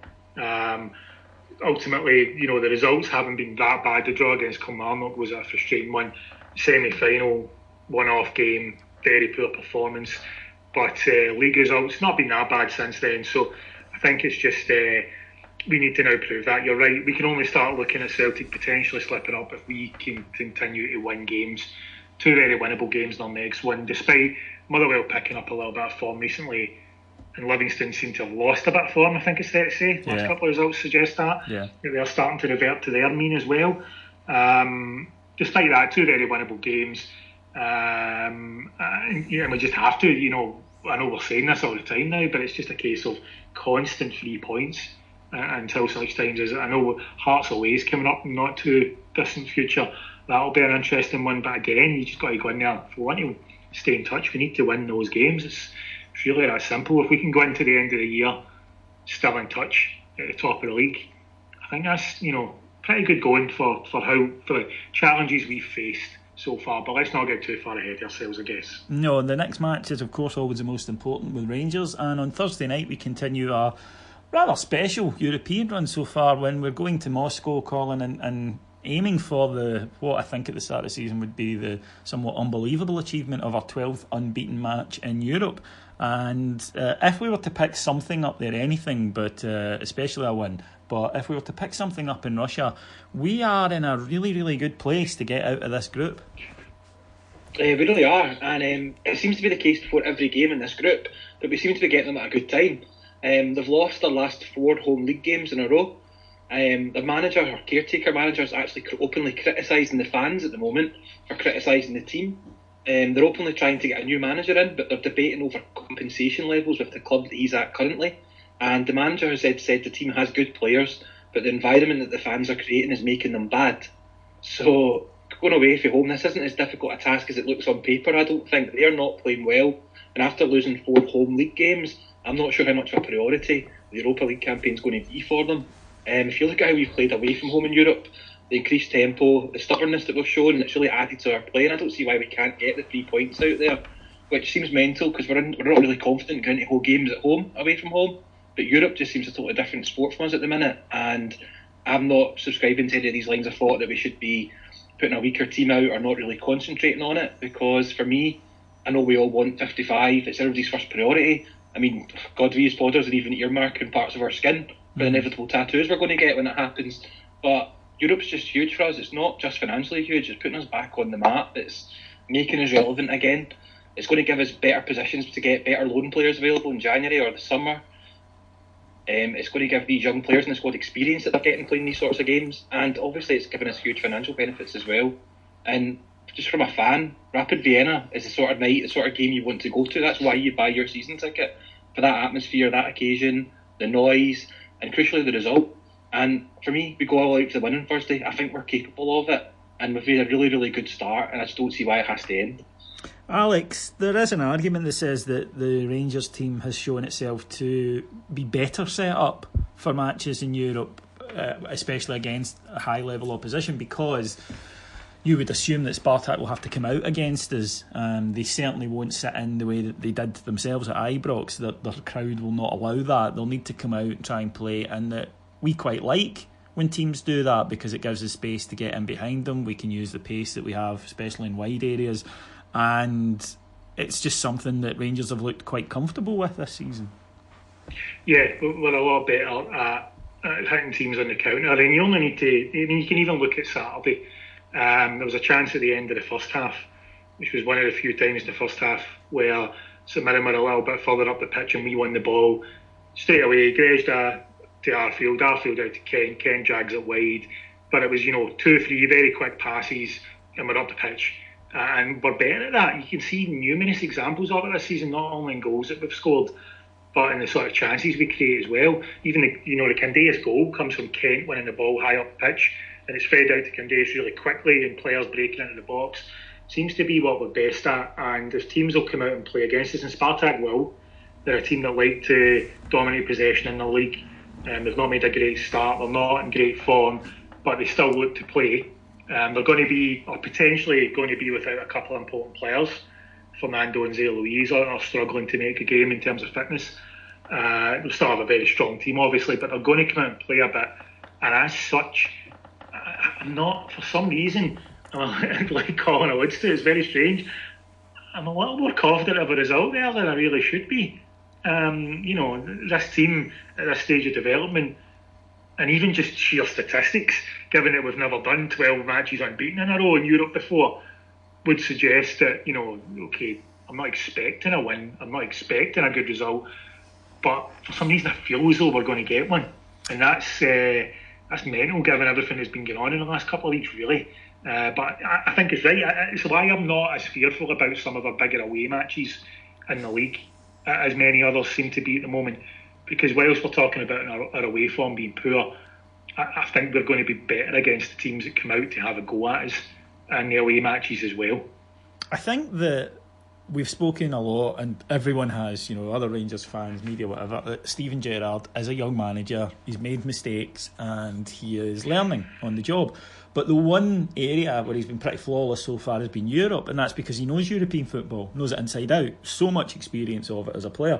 Speaker 2: Ultimately, the results haven't been that bad. The draw against Kilmarnock was a frustrating one. Semi-final, one-off game, very poor performance. But league results not been that bad since then. So I think it's just we need to now prove that. You're right. We can only start looking at Celtic potentially slipping up if we can continue to win games. 2 very winnable games in our next one, despite Motherwell picking up a little bit of form recently. And Livingston seem to have lost a bit of form, I think it's fair to say. Last couple of results suggest that.
Speaker 1: Yeah.
Speaker 2: They're starting to revert to their mean as well. Despite that, 2 very winnable games. And we just have to, I know we're saying this all the time now, but it's just a case of constant 3 points until such times as, I know Hearts away is coming up in not too distant future. That'll be an interesting one, but again, you just got to go in there. If we want to stay in touch, we need to win those games. It's really that simple. If we can go into the end of the year still in touch at the top of the league, I think that's pretty good going for the challenges we've faced so far. But let's not get too far ahead of ourselves, I guess.
Speaker 1: No, the next match is of course always the most important with Rangers, and on Thursday night we continue our rather special European run so far when we're going to Moscow, Colin, and aiming for what I think at the start of the season would be the somewhat unbelievable achievement of our 12th unbeaten match in Europe. And if we were to pick something up there, anything, but especially a win, but if we were to pick something up in Russia, we are in a really, really good place to get out of this group.
Speaker 3: We really are, and it seems to be the case before every game in this group, but we seem to be getting them at a good time. They've lost their last 4 home league games in a row. The manager, or caretaker manager, is actually openly criticising the fans at the moment for criticising the team. They're openly trying to get a new manager in, but they're debating over compensation levels with the club that he's at currently. And the manager has said the team has good players, but the environment that the fans are creating is making them bad. So going away from home, this isn't as difficult a task as it looks on paper, I don't think. They're not playing well, and after losing 4 home league games, I'm not sure how much of a priority the Europa League campaign is going to be for them. If you look at how we've played away from home in Europe, the increased tempo, the stubbornness that we've shown, it's really added to our play, and I don't see why we can't get the 3 points out there, which seems mental because we're not really confident going to whole games at home, away from home. But Europe just seems a totally different sport from us at the minute, and I'm not subscribing to any of these lines of thought that we should be putting a weaker team out or not really concentrating on it, because for me, I know we all want 55, it's everybody's first priority. I mean, God, we as podders are even earmarking parts of our skin for the inevitable tattoos we're going to get when it happens. But Europe's just huge for us. It's not just financially huge, it's putting us back on the map, it's making us relevant again. It's going to give us better positions to get better loan players available in January or the summer. It's going to give these young players in the squad experience that they're getting playing these sorts of games, and obviously it's given us huge financial benefits as well. And just from a fan, Rapid Vienna is the sort of night, the sort of game you want to go to. That's why you buy your season ticket. for that atmosphere, that occasion, the noise, and crucially the result. And for me, we go all out to win on Thursday. I think we're capable of it, and we've made a really, really good start, and I just don't see why it has to end.
Speaker 1: Alex, there is an argument that says that the Rangers team has shown itself to be better set up for matches in Europe, especially against a high-level opposition, because you would assume that Spartak will have to come out against us. They certainly won't sit in the way that they did themselves at Ibrox. Their crowd will not allow that. They'll need to come out and try and play, and that we quite like when teams do that because it gives us space to get in behind them. We can use the pace that we have, especially in wide areas, and it's just something that Rangers have looked quite comfortable with this season.
Speaker 2: Yeah, we're a lot better at hitting teams on the counter, and you only need to. You can even look at Saturday. There was a chance at the end of the first half, which was one of the few times in the first half where St Mirren were a little bit further up the pitch and we won the ball straight away. Grezda to Arfield out to Ken drags it wide, but it was 2-3 very quick passes and we're up the pitch, and we're better at that. You can see numerous examples of it this season, not only in goals that we've scored, but in the sort of chances we create as well. Even the Candeas goal comes from Kent winning the ball high up the pitch, and it's fed out to Candeas really quickly, and players breaking into the box. Seems to be what we're best at, and if teams will come out and play against us, and Spartak will, they're a team that like to dominate possession in the league. They've not made a great start, they're not in great form, but they still look to play. They're going to be, or potentially going to be, without a couple of important players. Fernando and Zé Luís are struggling to make a game in terms of fitness. They'll still have a very strong team, obviously, but they're going to come out and play a bit. And as such, I'm not, for some reason, like Colin alludes to, it's very strange, I'm a little more confident of a result there than I really should be. This team at this stage of development, and even just sheer statistics, given that we've never done 12 matches unbeaten in a row in Europe before, would suggest that, okay, I'm not expecting a win, I'm not expecting a good result, but for some reason I feel as though we're going to get one, and that's mental given everything that's been going on in the last couple of weeks, really. But I think it's right. It's why I'm not as fearful about some of our bigger away matches in the league as many others seem to be at the moment, because whilst we're talking about our away form being poor, I think we're going to be better against the teams that come out to have a go at us in the away matches as well.
Speaker 1: I think that we've spoken a lot, and everyone has, other Rangers fans, media, whatever, that Steven Gerrard is a young manager. He's made mistakes and he is learning on the job. But the one area where he's been pretty flawless so far has been Europe, and that's because he knows European football, knows it inside out. So much experience of it as a player,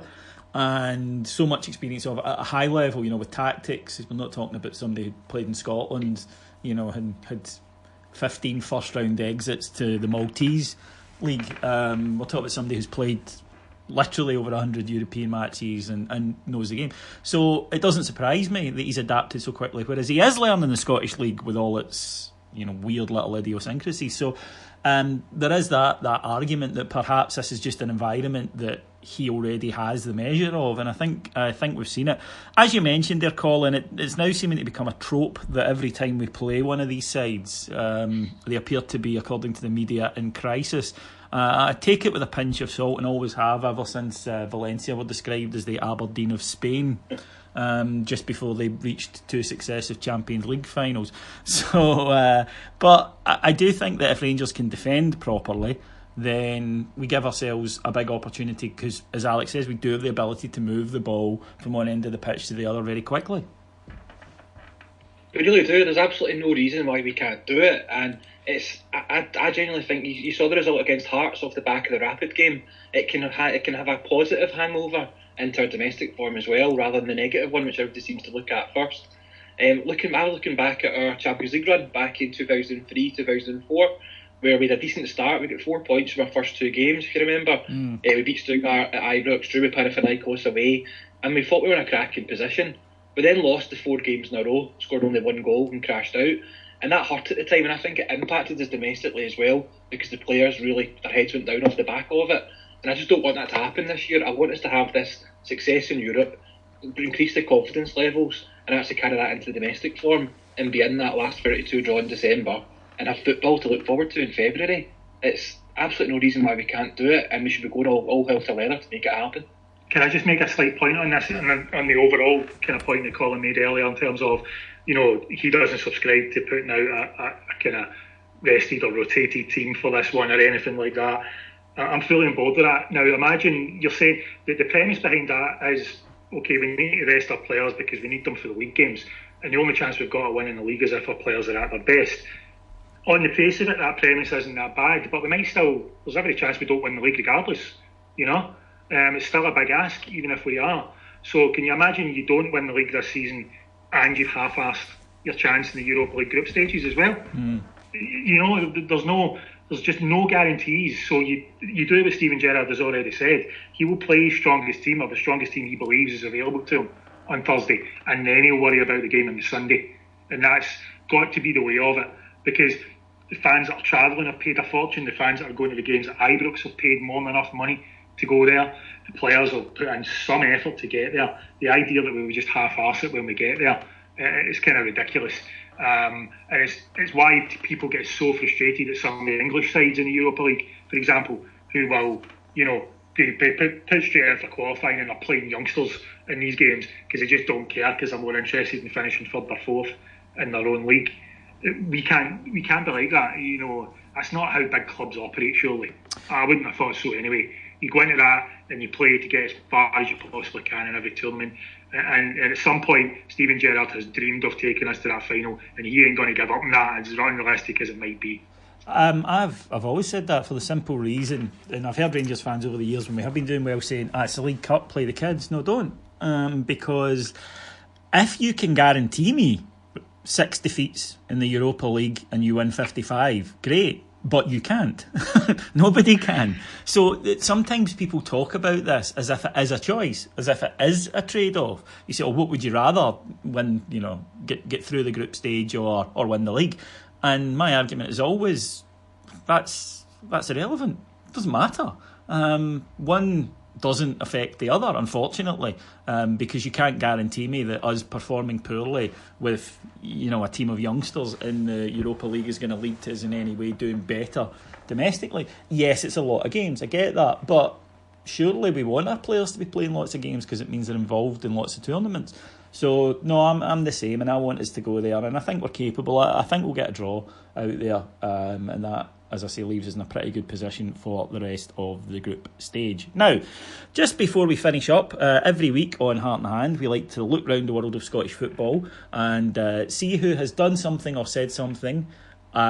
Speaker 1: and so much experience of it at a high level, with tactics. We're not talking about somebody who played in Scotland, had 15 first-round exits to the Maltese League. We're talking about somebody who's played literally over 100 European matches and knows the game. So it doesn't surprise me that he's adapted so quickly, whereas he is learning the Scottish League with all its weird little idiosyncrasies. So there is that argument that perhaps this is just an environment that he already has the measure of, and I think we've seen it. As you mentioned there, Colin, it's now seeming to become a trope that every time we play one of these sides, they appear to be, according to the media, in crisis. I take it with a pinch of salt, and always have ever since Valencia were described as the Aberdeen of Spain, just before they reached 2 successive Champions League finals. So, but I do think that if Rangers can defend properly, then we give ourselves a big opportunity, because, as Alex says, we do have the ability to move the ball from one end of the pitch to the other very quickly.
Speaker 3: We really do. There's absolutely no reason why we can't do it, and I genuinely think you saw the result against Hearts off the back of the Rapid game. It can have a positive hangover into our domestic form as well, rather than the negative one, which everybody seems to look at first. I was looking back at our Champions League run back in 2003-2004, where we had a decent start. We got 4 points from our first 2 games, if you remember. We beat Stuttgart at Ibrox, drew with Panathinaikos away, and we thought we were in a cracking position. We then lost the 4 games in a row, scored only 1 goal and crashed out. And that hurt at the time, and I think it impacted us domestically as well, because the players really, their heads went down off the back of it. And I just don't want that to happen this year. I want us to have this success in Europe, increase the confidence levels, and actually carry that into the domestic form, and be in that last 32 draw in December, and have football to look forward to in February. It's absolutely no reason why we can't do it, and we should be going all hell to leather to make it happen.
Speaker 2: can I just make a slight point on this, on the overall kind of point that Colin made earlier in terms of, he doesn't subscribe to putting out a kind of rested or rotated team for this one or anything like that. I'm fully on board with that. Now, imagine you're saying that the premise behind that is, okay, we need to rest our players because we need them for the league games, and the only chance we've got to win in the league is if our players are at their best. On the face of it, that premise isn't that bad, but there's every chance we don't win the league regardless, It's still a big ask, even if we are. So can you imagine you don't win the league this season and you've half-assed your chance in the Europa League group stages as well? There's just no guarantees. So you do what Steven Gerrard has already said. He will play his strongest team, or the strongest team he believes is available to him, on Thursday, and then he'll worry about the game on the Sunday. And that's got to be the way of it, because the fans that are travelling have paid a fortune. The fans that are going to the games at Ibrox have paid more than enough money to go there. The players will put in some effort to get there. The idea that we would just half-arse it when we get there, it's kind of ridiculous. And it's why people get so frustrated at some of the English sides in the Europa League, for example, who will, they put straight out for qualifying and are playing youngsters in these games because they just don't care, because they're more interested in finishing third or fourth in their own league. We can't be like that. That's not how big clubs operate, surely. I wouldn't have thought so anyway. You go into that and you play to get as far as you possibly can in every tournament. And at some point, Steven Gerrard has dreamed of taking us to that final, and he ain't going to give up on that, as unrealistic as it might be.
Speaker 1: I've always said that for the simple reason, and I've heard Rangers fans over the years when we have been doing well saying, it's the League Cup, play the kids. No, don't. Because if you can guarantee me 6 defeats in the Europa League and you win 55, great. But you can't. Nobody can. So sometimes people talk about this as if it is a choice, as if it is a trade-off. You say, what would you rather win, get through the group stage or win the league? And my argument is always, that's irrelevant. It doesn't matter. One doesn't affect the other, unfortunately, because you can't guarantee me that us performing poorly with a team of youngsters in the Europa League is going to lead to us in any way doing better domestically. Yes, it's a lot of games, I get that, but surely we want our players to be playing lots of games because it means they're involved in lots of tournaments. So no, I'm the same, and I want us to go there, and I think we're capable. I think we'll get a draw out there, and that, as I say, leaves us in a pretty good position for the rest of the group stage. Now, just before we finish up, every week on Heart and Hand, we like to look round the world of Scottish football and see who has done something or said something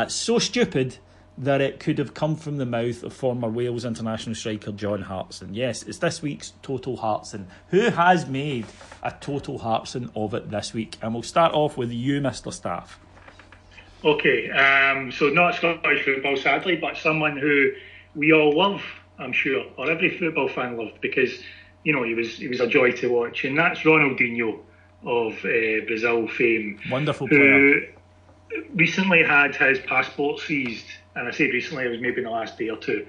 Speaker 1: so stupid that it could have come from the mouth of former Wales international striker John Hartson. Yes, it's this week's Total Hartson. Who has made a Total Hartson of it this week? And we'll start off with you, Mr. Staff.
Speaker 2: Okay, so not Scottish football, sadly, but someone who we all love, I'm sure, or every football fan loved, because he was a joy to watch, and that's Ronaldinho of Brazil fame.
Speaker 1: Wonderful player.
Speaker 2: Who recently had his passport seized, and I say recently, it was maybe in the last day or two,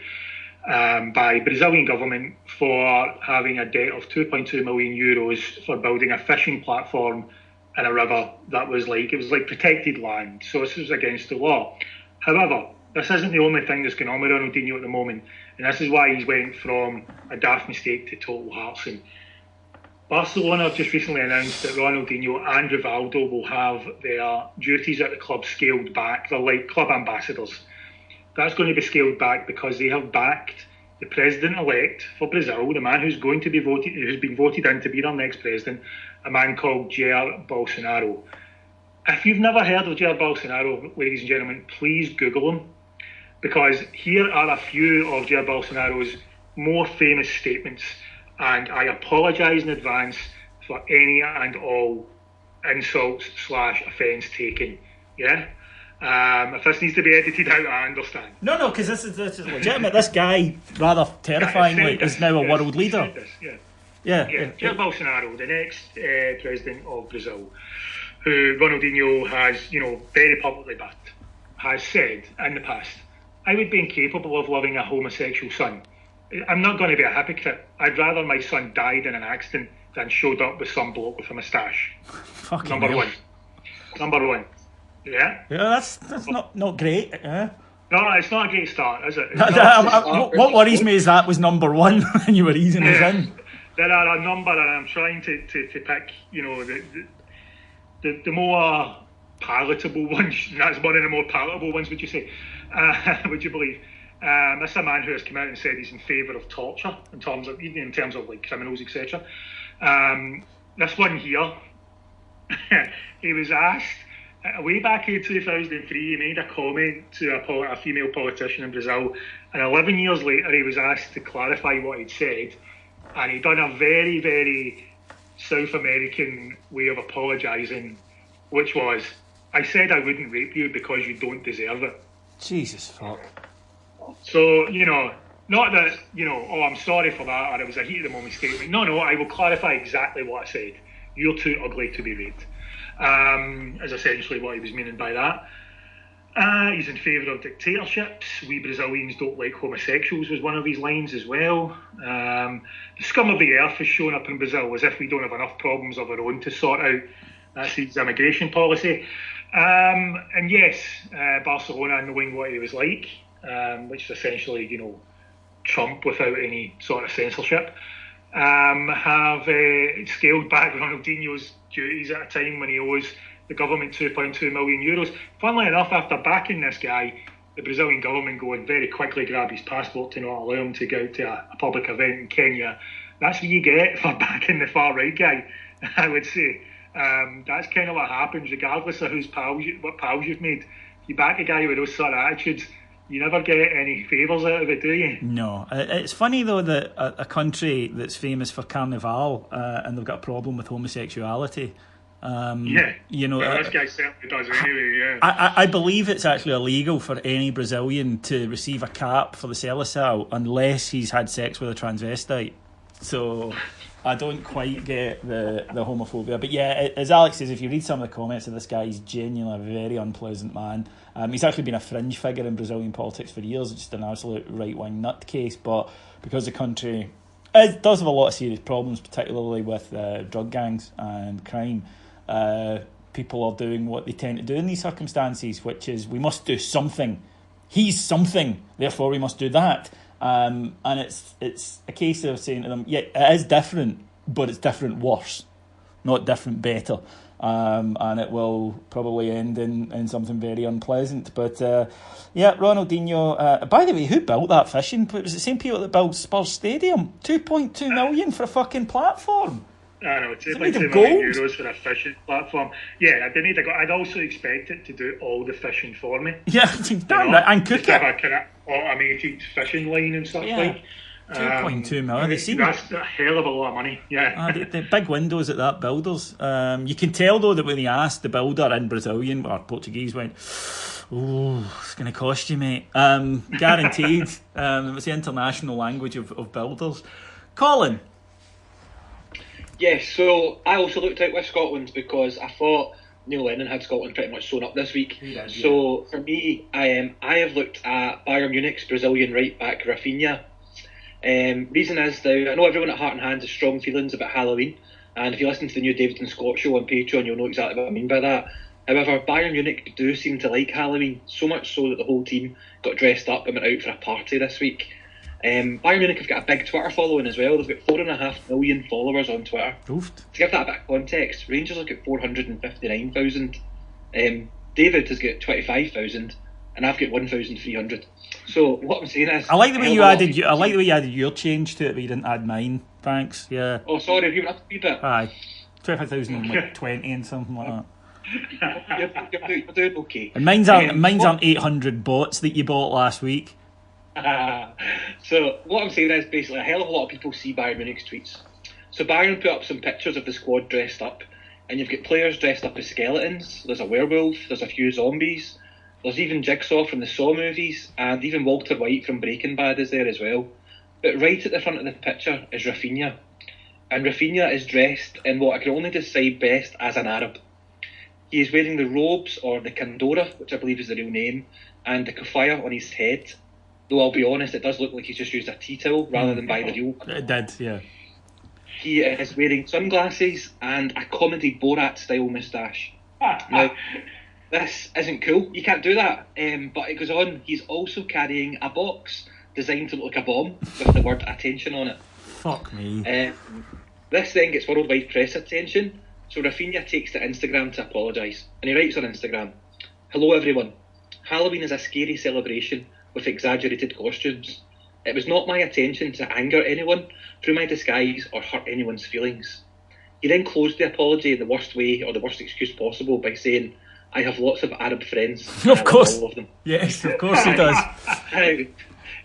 Speaker 2: by Brazilian government for having a debt of €2.2 million for building a fishing platform in a river that was like protected land, so this was against the law. However, this isn't the only thing that's going on with Ronaldinho at the moment, and this is why he's went from a daft mistake to Total Hartson. Barcelona have just recently announced that Ronaldinho and Rivaldo will have their duties at the club scaled back. They're like club ambassadors. That's going to be scaled back because they have backed the president-elect for Brazil, the man who's been voted in to be their next president, a man called Jair Bolsonaro. If you've never heard of Jair Bolsonaro, ladies and gentlemen, please Google him, because here are a few of Jair Bolsonaro's more famous statements, and I apologise in advance for any and all insults / offence taken. Yeah? If this needs to be edited out, I understand.
Speaker 1: No, because this is legitimate. This guy, rather terrifyingly, is now a world leader. Yeah.
Speaker 2: Jair Bolsonaro, the next president of Brazil, who Ronaldinho has, very publicly backed, has said in the past, I would be incapable of loving a homosexual son. I'm not going to be a hypocrite. I'd rather my son died in an accident than showed up with some bloke with a moustache. Number one. Yeah?
Speaker 1: Yeah, that's not great.
Speaker 2: No, it's not a great start, is it?
Speaker 1: What worries me is that was number one and you were easing us in.
Speaker 2: there are a number, and I'm trying to pick, the more palatable ones. And that's one of the more palatable ones, would you say? Would you believe? This is a man who has come out and said he's in favour of torture in terms of like criminals, etc. This one here, he was asked way back in 2003. He made a comment to a female politician in Brazil, and 11 years later, he was asked to clarify what he'd said, and he'd done a very, very South American way of apologising, which was, "I said I wouldn't rape you because you don't deserve it."
Speaker 1: Jesus fuck.
Speaker 2: So, not that, oh, I'm sorry for that, or it was a heat of the moment statement. No, I will clarify exactly what I said. You're too ugly to be raped. Is essentially what he was meaning by that. He's in favour of dictatorships. We Brazilians don't like homosexuals was one of his lines as well. The scum of the earth has shown up in Brazil as if we don't have enough problems of our own to sort out. That's his immigration policy. And yes, Barcelona, knowing what he was like, which is essentially, Trump without any sort of censorship, have scaled back Ronaldinho's duties at a time when he owes the government €2.2 million. Funnily enough, after backing this guy, the Brazilian government go and very quickly grab his passport to not allow him to go out to a public event in Kenya. That's what you get for backing the far-right guy, I would say. That's kind of what happens, regardless of what pals you've made. If you back a guy with those sort of attitudes, you never get any favours out of it, do you?
Speaker 1: No. It's funny, though, that a country that's famous for Carnival and they've got a problem with homosexuality.
Speaker 2: This guy certainly does anyway,
Speaker 1: I believe it's actually illegal for any Brazilian to receive a cap for the Seleção unless he's had sex with a transvestite. So I don't quite get the homophobia. But yeah, as Alex says, if you read some of the comments of this guy, he's genuinely a very unpleasant man. He's actually been a fringe figure in Brazilian politics for years, just an absolute right-wing nutcase. But because the country does have a lot of serious problems, particularly with drug gangs and crime, people are doing what they tend to do in these circumstances, which is, we must do something. He's something, therefore we must do that. And it's a case of saying to them, yeah, it is different, but it's different worse, not different better. And it will probably end in something very unpleasant. But Ronaldinho. By the way, who built that fishing? It was the same people that built Spurs Stadium. 2.2 million for a fucking platform.
Speaker 2: I know, €2.2 million for a fishing platform. Yeah, I'd also expect it to do all the fishing for me.
Speaker 1: Yeah, damn right, and cook it.
Speaker 2: Have a kind of automated fishing line and stuff like.
Speaker 1: 2.2 million.
Speaker 2: That's a hell of a lot of money. Yeah,
Speaker 1: the big windows at that builders. You can tell though that when he asked the builder in Brazilian or Portuguese, went, "Oh, it's going to cost you, mate." Guaranteed. It was the international language of builders. Colin.
Speaker 3: Yes, so I also looked out with Scotland because I thought Neil Lennon had Scotland pretty much sewn up this week. So for me, I have looked at Bayern Munich's Brazilian right back Rafinha. Reason is, I know everyone at Heart and Hand has strong feelings about Halloween, and if you listen to the new David and Scott show on Patreon, you'll know exactly what I mean by that. However, Bayern Munich do seem to like Halloween, so much so that the whole team got dressed up and went out for a party this week. Bayern Munich have got a big Twitter following as well. They've got 4.5 million followers on Twitter.
Speaker 1: Oof.
Speaker 3: To give that a bit of context, Rangers have got 459,000. David has got 25,000, and I've got 1,300. So what I'm saying is,
Speaker 1: I like the way you added your change to it, but you didn't add mine. Thanks. Yeah.
Speaker 3: Oh, sorry, have you went up a wee bit?
Speaker 1: Aye, 25,000 and like 20 and something like
Speaker 3: that. You're doing okay.
Speaker 1: And mine's on 800 bots that you bought last week.
Speaker 3: So what I'm saying is, basically, a hell of a lot of people see Bayern Munich's tweets. So Bayern put up some pictures of the squad dressed up, and you've got players dressed up as skeletons. There's a werewolf, there's a few zombies, there's even Jigsaw from the Saw movies, and even Walter White from Breaking Bad is there as well. But right at the front of the picture is Rafinha, and Rafinha is dressed in what I can only describe best as an Arab. He is wearing the robes, or the kandora, which I believe is the real name, and the kufaya on his head. Though I'll be honest, it does look like he's just used a tea towel rather than by the real.
Speaker 1: It did, yeah.
Speaker 3: He is wearing sunglasses and a comedy Borat-style moustache. Now, this isn't cool. You can't do that. But it goes on. He's also carrying a box designed to look like a bomb with the word attention on it.
Speaker 1: Fuck me.
Speaker 3: This then gets worldwide press attention, so Rafinha takes to Instagram to apologise. And he writes on Instagram, "Hello everyone. Halloween is a scary celebration with exaggerated costumes. It was not my intention to anger anyone through my disguise or hurt anyone's feelings." He then closed the apology in the worst way or the worst excuse possible by saying, "I have lots of Arab friends.
Speaker 1: Of course.
Speaker 3: All of them."
Speaker 1: Yes, of course he does.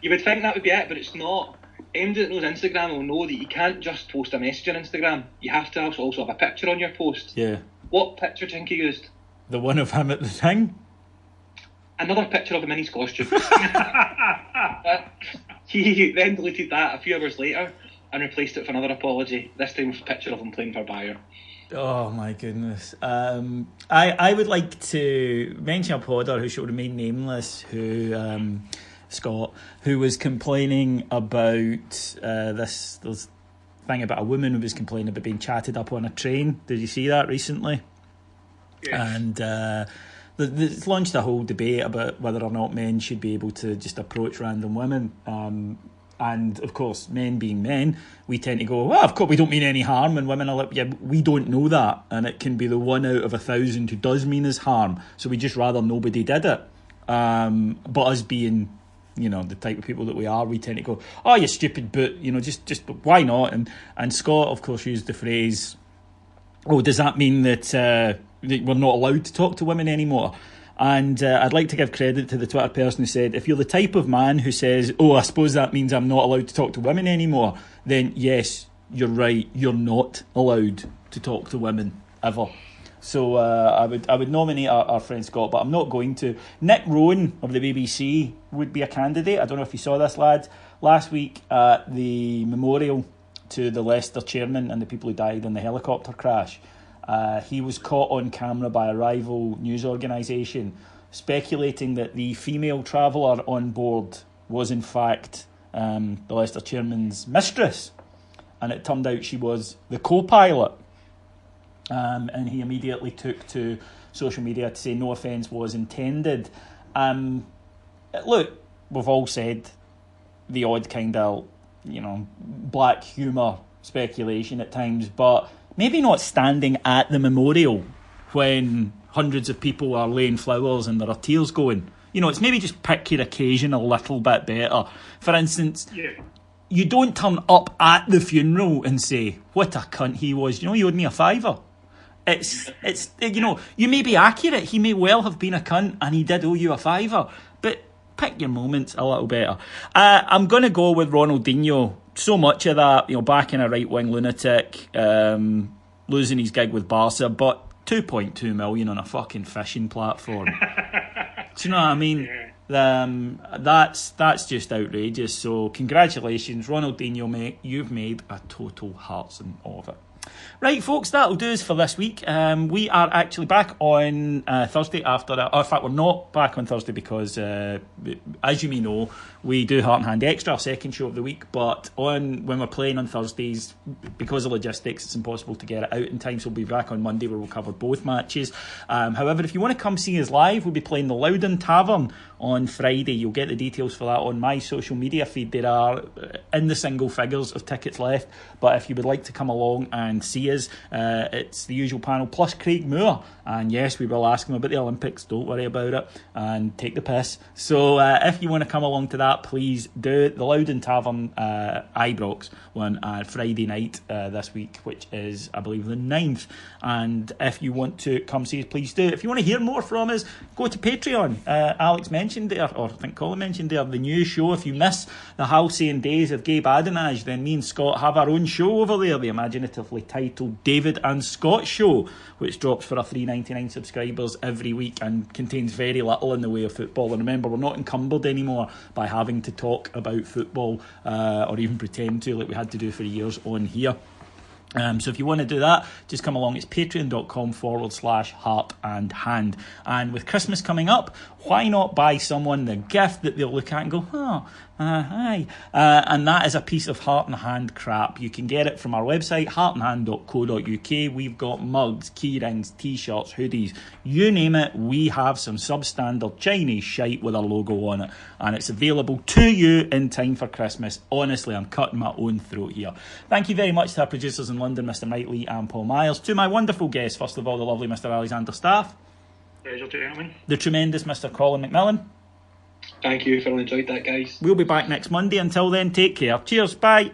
Speaker 3: You would think that would be it, but it's not. Anyone that knows Instagram will know that you can't just post a message on Instagram. You have to also have a picture on your post.
Speaker 1: Yeah.
Speaker 3: What picture do you think he used?
Speaker 1: The one of him at the thing?
Speaker 3: Another picture of him in his costume. He then deleted that a few hours later and replaced it with another apology, this time with a picture of him playing for Bayern.
Speaker 1: Oh my goodness. I would like to mention a podder who should remain nameless, who Scott, who was complaining about this thing about a woman who was complaining about being chatted up on a train. Did you see that recently?
Speaker 2: Yes.
Speaker 1: And it's launched a whole debate about whether or not men should be able to just approach random women. And of course, men being men, we tend to go, well, of course we don't mean any harm, and women are like, yeah, we don't know that, and it can be the 1 out of 1,000 who does mean us harm, so we just rather nobody did it. But us being, you know, the type of people that we are, we tend to go, oh, you stupid, but you know, just why not? And Scott, of course, used the phrase, oh, does that mean that we're not allowed to talk to women anymore? And I'd like to give credit to the Twitter person who said, if you're the type of man who says, oh, I suppose that means I'm not allowed to talk to women anymore, then yes, you're right, you're not allowed to talk to women ever. So I would nominate our friend Scott, but I'm not going to. Nick Rowan of the BBC would be a candidate. I don't know if you saw this, lads. Last week at the memorial to the Leicester chairman and the people who died in the helicopter crash, he was caught on camera by a rival news organisation speculating that the female traveller on board was in fact the Leicester chairman's mistress, and it turned out she was the co-pilot. And he immediately took to social media to say no offence was intended. Look, we've all said the odd kind of, you know, black humour speculation at times, but maybe not standing at the memorial when hundreds of people are laying flowers and there are tears going. You know, it's maybe just pick your occasion a little bit better. For instance, you don't turn up at the funeral and say, what a cunt he was. You know, he owed me a £5. It's you know, you may be accurate. He may well have been a cunt and he did owe you a £5. But pick your moments a little better. I'm going to go with Ronaldinho. So much of that, you know, backing a right-wing lunatic, losing his gig with Barca, but 2.2 million on a fucking fishing platform. Do you know what I mean? That's just outrageous. So congratulations, Ronaldinho, mate. You've made a total heart's-in of it. Right, folks, that'll do us for this week. We are actually back on Thursday after... in fact, we're not back on Thursday because, as you may know, we do Heart and Hand Extra, our second show of the week, but when we're playing on Thursdays, because of logistics, it's impossible to get it out in time, so we'll be back on Monday where we'll cover both matches. However, if you want to come see us live, we'll be playing the Loudon Tavern on Friday. You'll get the details for that on my social media feed. There are in the single figures of tickets left, but if you would like to come along and see us, it's the usual panel plus Craig Moore, and yes, we will ask him about the Olympics, don't worry about it, and take the piss. So if you want to come along to that, please do. The Loudon Tavern Ibrox one Friday night this week, which is I believe the 9th, and if you want to come see us, please do. If you want to hear more from us, go to Patreon. Alex mentioned there, or I think Colin mentioned there, the new show. If you miss the halcyon days of Gabe Adenage, then me and Scott have our own show over there, the imaginatively titled David and Scott Show, which drops for our $3.99 subscribers every week and contains very little in the way of football. And remember, we're not encumbered anymore by having to talk about football or even pretend to, like we had to do for years on here. So if you want to do that, just come along. It's patreon.com/heart and hand. And with Christmas coming up, why not buy someone the gift that they'll look at and go, oh, Aye. And that is a piece of heart and hand crap. You can get it from our website, heartandhand.co.uk. We've got mugs, key rings, t-shirts, hoodies, you name it. We have some substandard Chinese shite with a logo on it, and it's available to you in time for Christmas. Honestly, I'm cutting my own throat here. Thank you very much to our producers in London, Mr. Knightley and Paul Myers. To my wonderful guests, first of all, the lovely Mr. Alexander Staff.
Speaker 2: Pleasure, gentlemen.
Speaker 1: The tremendous Mr. Colin McMillan.
Speaker 3: Thank you, thoroughly enjoyed that, guys.
Speaker 1: We'll be back next Monday. Until then, take care. Cheers, bye.